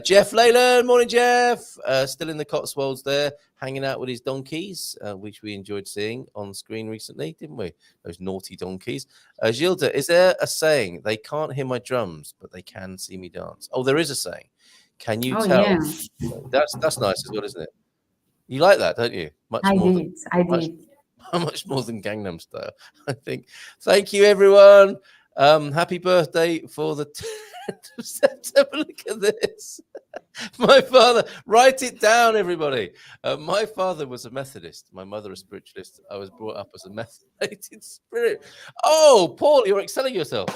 Jeff Leyland, morning, Jeff. Still in the Cotswolds there, hanging out with his donkeys, which we enjoyed seeing on screen recently, didn't we? Those naughty donkeys. Gilda, is there a saying, they can't hear my drums, but they can see me dance? Oh, there is a saying. Can you tell? Yeah. That's nice as well, isn't it? You like that, don't you? I did. Much more than Gangnam Style, I think. Thank you, everyone. Happy birthday for the 10th of September. Look at this. My father, write it down, everybody. My father was a Methodist. My mother a spiritualist. I was brought up as a Methodist spirit. Oh, Paul, you're excelling yourself.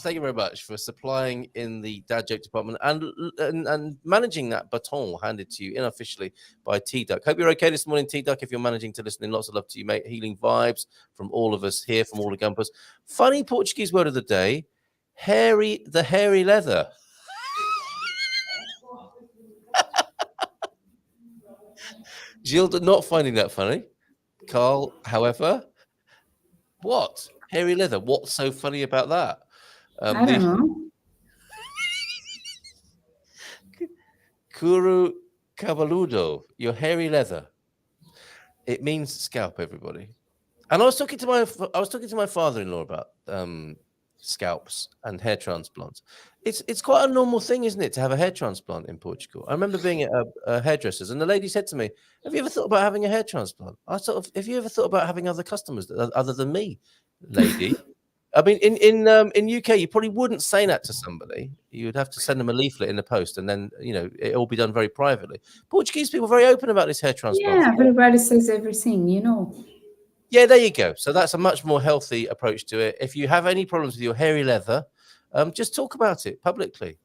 Thank you very much for supplying in the dad joke department and managing that baton handed to you unofficially by T-Duck. Hope you're okay this morning, T-Duck, if you're managing to listen in. Lots of love to you, mate. Healing vibes from all of us here, from all the Gumpers. Funny Portuguese word of the day, the hairy leather. Gilda not finding that funny. Carl, however, what? Hairy leather. What's so funny about that? I don't know. Couro cabeludo, your hairy leather. It means scalp, everybody. And I was talking to my father-in-law about scalps and hair transplants. It's quite a normal thing, isn't it, to have a hair transplant in Portugal? I remember being at a hairdresser's, and the lady said to me, "Have you ever thought about having a hair transplant?" Have you ever thought about having other customers other than me, lady? I mean, in UK, you probably wouldn't say that to somebody. You would have to send them a leaflet in the post, and then it all be done very privately. Portuguese people are very open about this hair transplant. Yeah, everybody says everything, Yeah, there you go. So that's a much more healthy approach to it. If you have any problems with your hairy leather, just talk about it publicly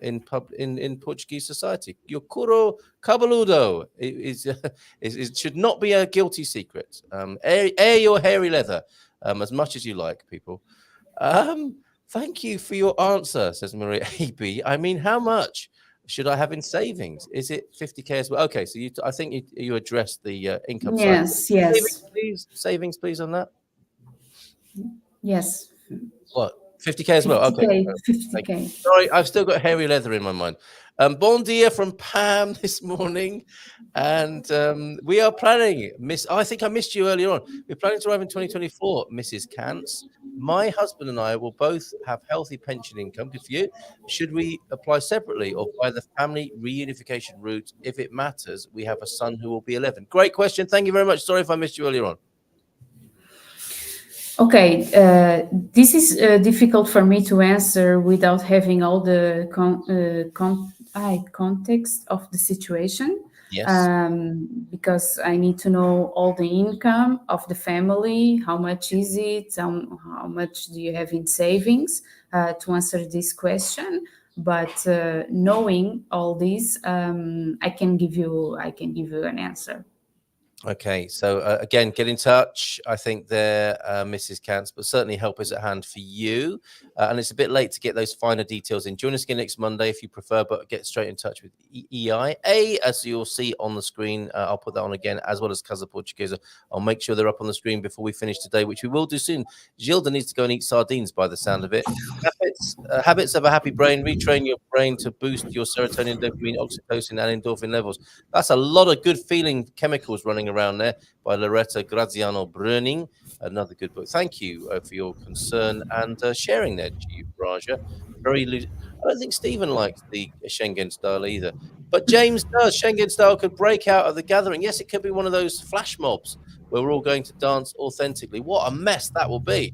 in Portuguese society. Your couro cabeludo it should not be a guilty secret. Air your hairy leather as much as you like, people. Thank you for your answer, says Maria AB. I mean, how much should I have in savings? Is it 50K as well? Okay, so I think you addressed the income side. Yes. Savings, please, on that. Yes. What? 50K as well? 50K, okay. 50K. Sorry, I've still got hairy leather in my mind. Bon dia from Pam this morning. And we are planning, I think I missed you earlier on. We're planning to arrive in 2024, Mrs. Kantz. My husband and I will both have healthy pension income. Good for you. Should we apply separately or by the family reunification route? If it matters, we have a son who will be 11. Great question. Thank you very much. Sorry if I missed you earlier on. Okay, this is difficult for me to answer without having all the context of the situation. Yes. Because I need to know all the income of the family, how much is it, how much do you have in savings to answer this question. But knowing all this, I can give you an answer. Okay, so again, get in touch. I think there, Mrs. Cants, but certainly help is at hand for you. And it's a bit late to get those finer details in. Join us again next Monday if you prefer, but get straight in touch with EIA, as you'll see on the screen. I'll put that on again, as well as Casa Portuguesa. I'll make sure they're up on the screen before we finish today, which we will do soon. Gilda needs to go and eat sardines by the sound of it. Habits of a happy brain. Retrain your brain to boost your serotonin, dopamine, oxytocin, and endorphin levels. That's a lot of good feeling chemicals running around there by Loretta Graziano Bruning. Another good book. Thank you for your concern and sharing there, Raja. I don't think Stephen likes the Schengen style either. But James does. Schengen style could break out of the gathering. Yes, it could be one of those flash mobs where we're all going to dance authentically. What a mess that will be.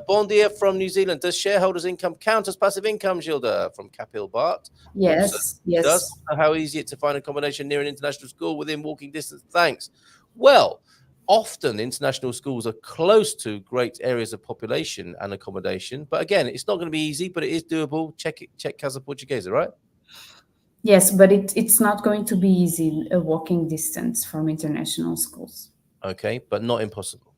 Bon dia from New Zealand. Does shareholders' income count as passive income, Gilda? From Kapil Bart. Yes, yes. Does. How easy it to find accommodation near an international school within walking distance? Thanks. Well, often international schools are close to great areas of population and accommodation. But again, it's not going to be easy, but it is doable. Check Casa Portuguesa, right? Yes, but it's not going to be easy, a walking distance from international schools. Okay, but not impossible.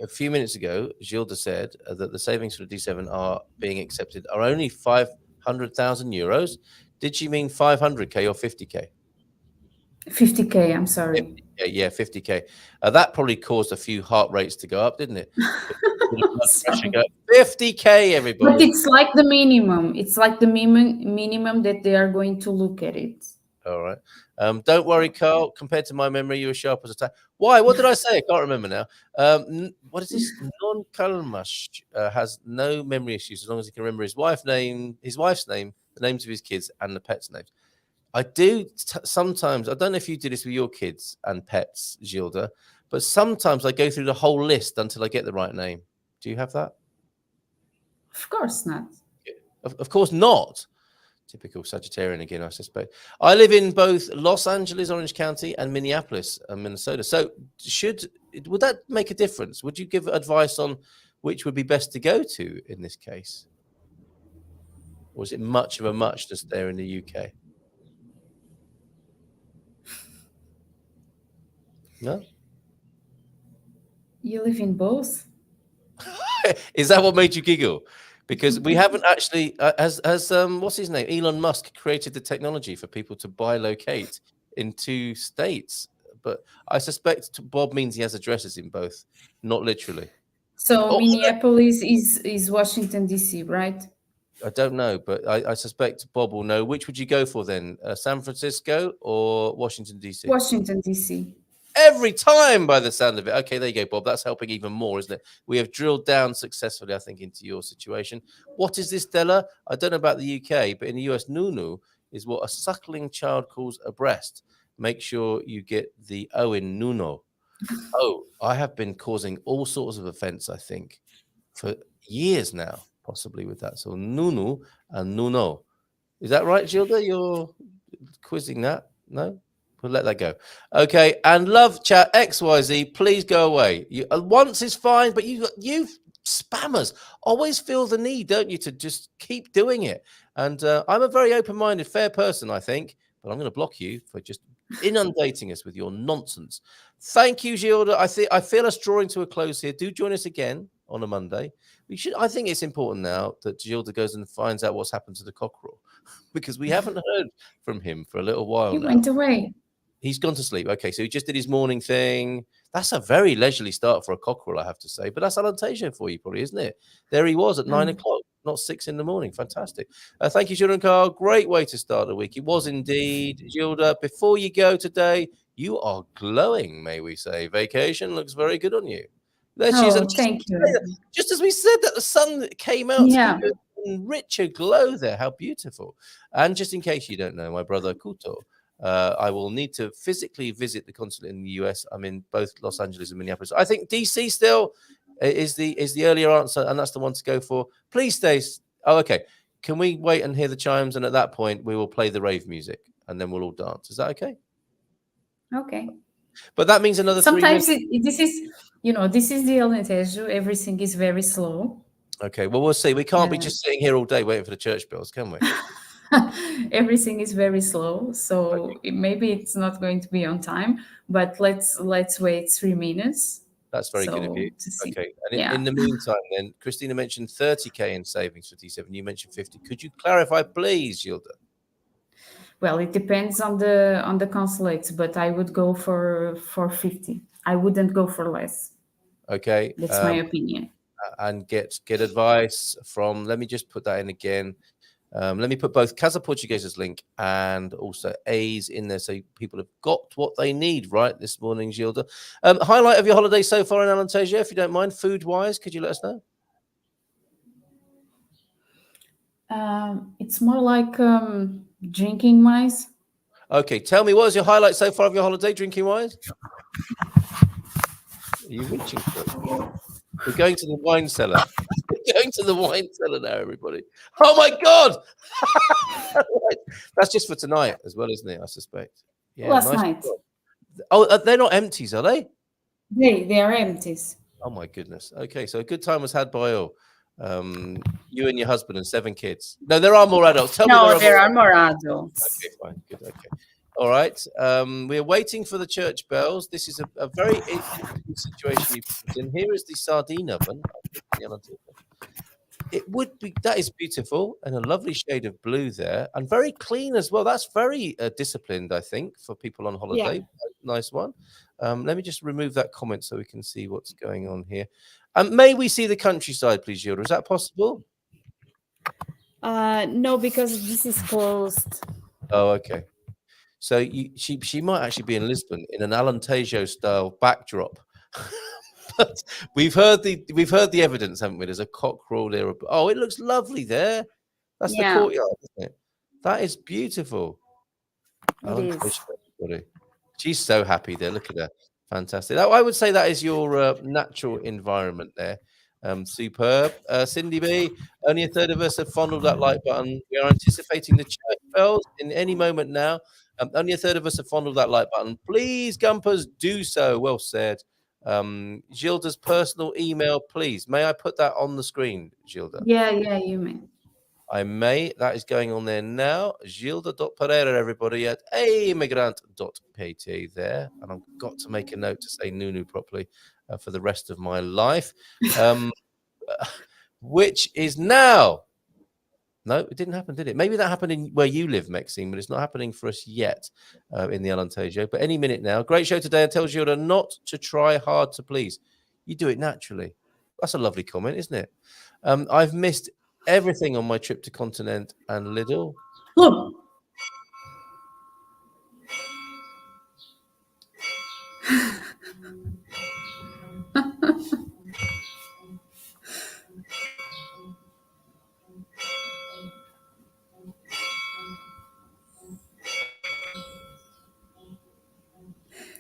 A few minutes ago, Gilda said that the savings for the D7 are being accepted are only 500,000 euros. Did she mean 500K or 50K? 50K, I'm sorry. 50K, yeah, 50K. That probably caused a few heart rates to go up, didn't it? 50K, everybody. But it's like the minimum. It's like the minimum that they are going to look at it. All right. Don't worry, Carl. Compared to my memory, you were sharp as a tack. Why? What did I say? I can't remember now. What is this? Non-Kalmash has no memory issues as long as he can remember his wife's name, the names of his kids, and the pets' names. I do sometimes. I don't know if you do this with your kids and pets, Gilda, but sometimes I go through the whole list until I get the right name. Do you have that? Of course not. Of course not. Typical Sagittarian again, I suspect. I live in both Los Angeles, Orange County, and Minneapolis, Minnesota. So would that make a difference? Would you give advice on which would be best to go to in this case? Or is it much of a muchness there in the UK? No? You live in both? Is that what made you giggle? Because we haven't actually, has what's his name? Elon Musk created the technology for people to bilocate in 2 states. But I suspect Bob means he has addresses in both, not literally. So Minneapolis is Washington, D.C., right? I don't know, but I suspect Bob will know. Which would you go for then? San Francisco or Washington, D.C.? Washington, D.C. Every time, by the sound of it. Okay, there you go, Bob. That's helping even more, isn't it? We have drilled down successfully, I think, into your situation. What is this, Della? I don't know about the UK, but in the US, Nunu is what a suckling child calls a breast. Make sure you get the O in Nuno. Oh, I have been causing all sorts of offense, I think, for years now, possibly with that. So Nunu and Nuno. Is that right, Gilda? You're quizzing that? No? We'll let that go. Okay, and love chat XYZ, please go away. Once is fine, but you spammers always feel the need, don't you, to just keep doing it. And I'm a very open-minded, fair person, I think, but I'm going to block you for just inundating us with your nonsense. Thank you, Gilda. I feel us drawing to a close here. Do join us again on a Monday. I think it's important now that Gilda goes and finds out what's happened to the cockerel, because we haven't heard from him for a little while now. He went away. He's gone to sleep. Okay, so he just did his morning thing. That's a very leisurely start for a cockerel, I have to say. But that's Alentejo for you, probably, isn't it? There he was at 9 o'clock, not 6 in the morning. Fantastic. Thank you, Gilda and Carl. Great way to start the week. It was indeed. Gilda, before you go today, you are glowing, may we say. Vacation looks very good on you. There she is. Thank you. Just as we said that the sun came out to give a richer glow there. How beautiful. And just in case you don't know, my brother Kuto, I will need to physically visit the consulate in the US. I'm in both Los Angeles and Minneapolis. I think DC still, Is the earlier answer, and that's the one to go for. Please stay. Oh, okay. Can we wait and hear the chimes, and at that point we will play the rave music, and then we'll all dance. Is that okay? Okay. But that means another 3 minutes. Sometimes this is, this is the Alentejo. Everything is very slow. Okay, well, we'll see. We can't be just sitting here all day waiting for the church bells, can we? Everything is very slow, so maybe it's not going to be on time. But let's wait 3 minutes. That's very good of you. Okay, and in the meantime, then Christina mentioned 30k in savings for T7. You mentioned 50. Could you clarify, please, Gilda? Well, it depends on the consulates, but I would go for 50. I wouldn't go for less. Okay, that's my opinion. And get advice from. Let me just put that in again. Let me put both Casa Portuguese's link and also A's in there, so people have got what they need right this morning. Gilda, highlight of your holiday so far in Alentejo, if you don't mind, food-wise, could you let us know? It's more like drinking-wise. Okay, tell me, what was your highlight so far of your holiday, drinking-wise? Are you reaching for it? We're going to the wine cellar. We're going to the wine cellar now, everybody. Oh, my God! That's just for tonight as well, isn't it, I suspect? Yeah, last night. Oh, they're not empties, are they? They are empties. Oh, my goodness. Okay, so a good time was had by all. You and your husband and 7 kids. No, there are more adults. There are more adults. Okay, fine. Good, okay. All right. We're waiting for the church bells. This is a very interesting situation you put in. Here is the sardine oven. It would be, that is beautiful, and a lovely shade of blue there, and very clean as well. That's very disciplined, I think, for people on holiday. Yeah. Nice one. Let me just remove that comment so we can see what's going on here. May we see the countryside, please, Gilda? Is that possible? No, because this is closed. Oh, okay. So she might actually be in Lisbon in an Alentejo style backdrop. But we've heard the evidence, haven't we? There's a cockerel there. Oh, it looks lovely there. That's the courtyard, isn't it? That is beautiful. She's so happy there. Look at her. Fantastic. I would say that is your natural environment there. Superb. Cindy B, only a third of us have fondled that like button. We are anticipating the church bells in any moment now. Only a third of us have fondled that like button. Please, Gumpers, do so. Well said. Gilda's personal email, please. May I put that on the screen, Gilda? Yeah, you may. I may. That is going on there now. Gilda.Pereira, everybody, at amigrant.pt there. And I've got to make a note to say Nunu properly for the rest of my life. Which is now. No, it didn't happen, did it? Maybe that happened in where you live, Maxine, but it's not happening for us yet in the Alentejo. But any minute now. Great show today, and tells Gilda not to try hard to please. You do it naturally. That's a lovely comment, isn't it? I've missed everything on my trip to Continent and Lidl. Look.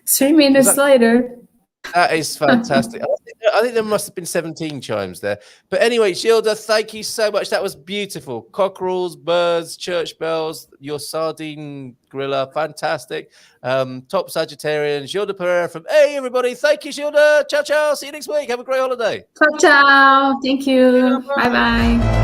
Three minutes later. That is fantastic. I think there must have been 17 chimes there. But anyway, Gilda, thank you so much. That was beautiful. Cockerels, birds, church bells, your sardine griller, fantastic. Top Sagittarian, Gilda Pereira from Hey, everybody. Thank you, Gilda. Ciao, ciao. See you next week. Have a great holiday. Ciao, ciao. Thank you. Bye-bye.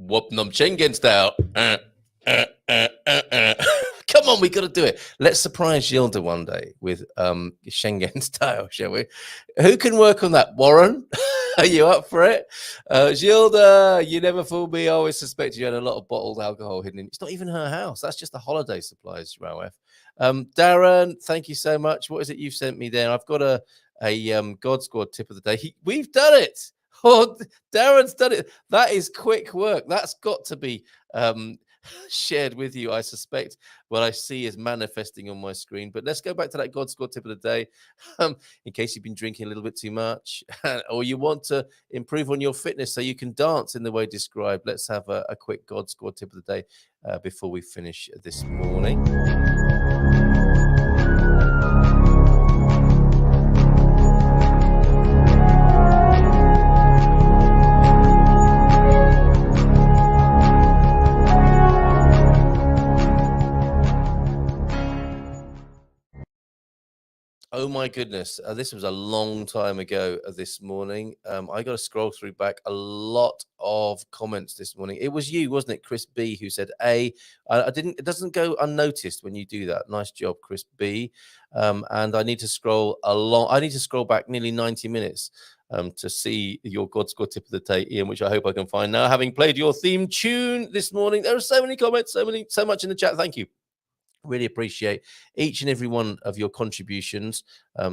Whoop-num Schengen style. Come on, we got to do it. Let's surprise Gilda one day with Schengen style, shall we? Who can work on that? Warren, are you up for it? Gilda, you never fooled me. I always suspected you had a lot of bottled alcohol hidden in. It's not even her house. That's just the holiday supplies, Ralph. Darren, thank you so much. What is it you've sent me there? I've got a God Squad tip of the day. We've done it. Oh, Darren's done it. That is quick work. That's got to be shared with you, I suspect. What I see is manifesting on my screen. But let's go back to that God Squad tip of the day. In case you've been drinking a little bit too much or you want to improve on your fitness so you can dance in the way described, let's have a quick God Squad tip of the day before we finish this morning. Oh my goodness, this was a long time ago this morning. I got to scroll through back a lot of comments this morning. It was you, wasn't it, Chris B, who said A. It doesn't go unnoticed when you do that. Nice job, Chris B. And I need to scroll back nearly 90 minutes to see your God Squad tip of the day, Ian, which I hope I can find now. Having played your theme tune this morning, there are so many comments, so much in the chat. Thank you. Really appreciate each and every one of your contributions.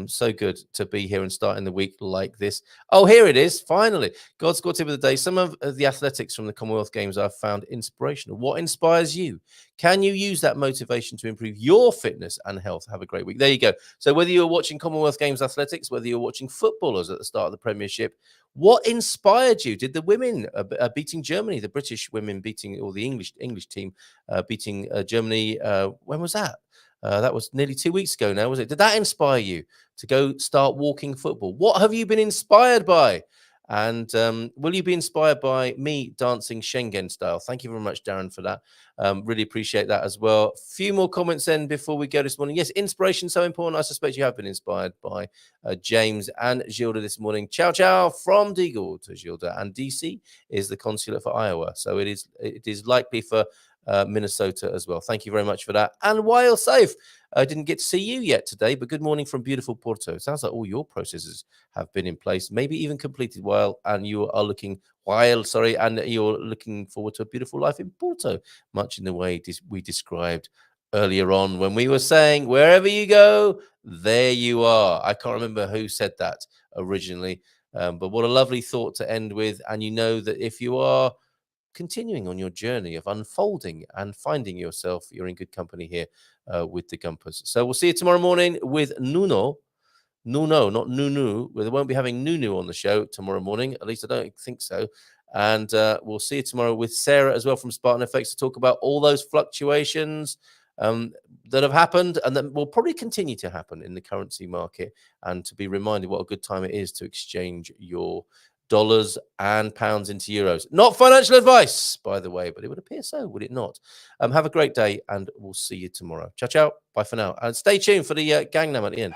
So good to be here and starting the week like this. Oh, here it is. Finally, God Squad tip of the day. Some of the athletics from the Commonwealth Games I've found inspirational. What inspires you? Can you use that motivation to improve your fitness and health? Have a great week. There you go. So whether you're watching Commonwealth Games athletics, whether you're watching footballers at the start of the Premiership, what inspired you? Did the women beating Germany, the British women beating, or the English team beating Germany? When was that? That was nearly 2 weeks ago now, was it? Did that inspire you to go start walking football? What have you been inspired by? And will you be inspired by me dancing Schengen style? Thank you very much, Darren, for that. Really appreciate that as well. Few more comments then before we go this morning. Yes, inspiration so important. I suspect you have been inspired by James and Gilda this morning. Ciao, ciao from Deagle to Gilda. And DC is the consulate for Iowa. So it is likely for Minnesota as well. Thank you very much for that. And while safe, I didn't get to see you yet today, but good morning from beautiful Porto. It sounds like all your processes have been in place, maybe even completed and you're looking forward to a beautiful life in Porto, much in the way we described earlier on when we were saying, wherever you go, there you are. I can't remember who said that originally, but what a lovely thought to end with. And you know that if you are continuing on your journey of unfolding and finding yourself, you're in good company here with the Gumpers. So we'll see you tomorrow morning with Nuno, not Nunu. We won't be having Nunu on the show tomorrow morning. At least I don't think so. And we'll see you tomorrow with Sarah as well from Spartan FX to talk about all those fluctuations that have happened and that will probably continue to happen in the currency market, and to be reminded what a good time it is to exchange your dollars and pounds into euros. Not financial advice, by the way, but it would appear so, would it not? Have a great day, and we'll see you tomorrow. Ciao, ciao. Bye for now. And stay tuned for the Gangnam at the end.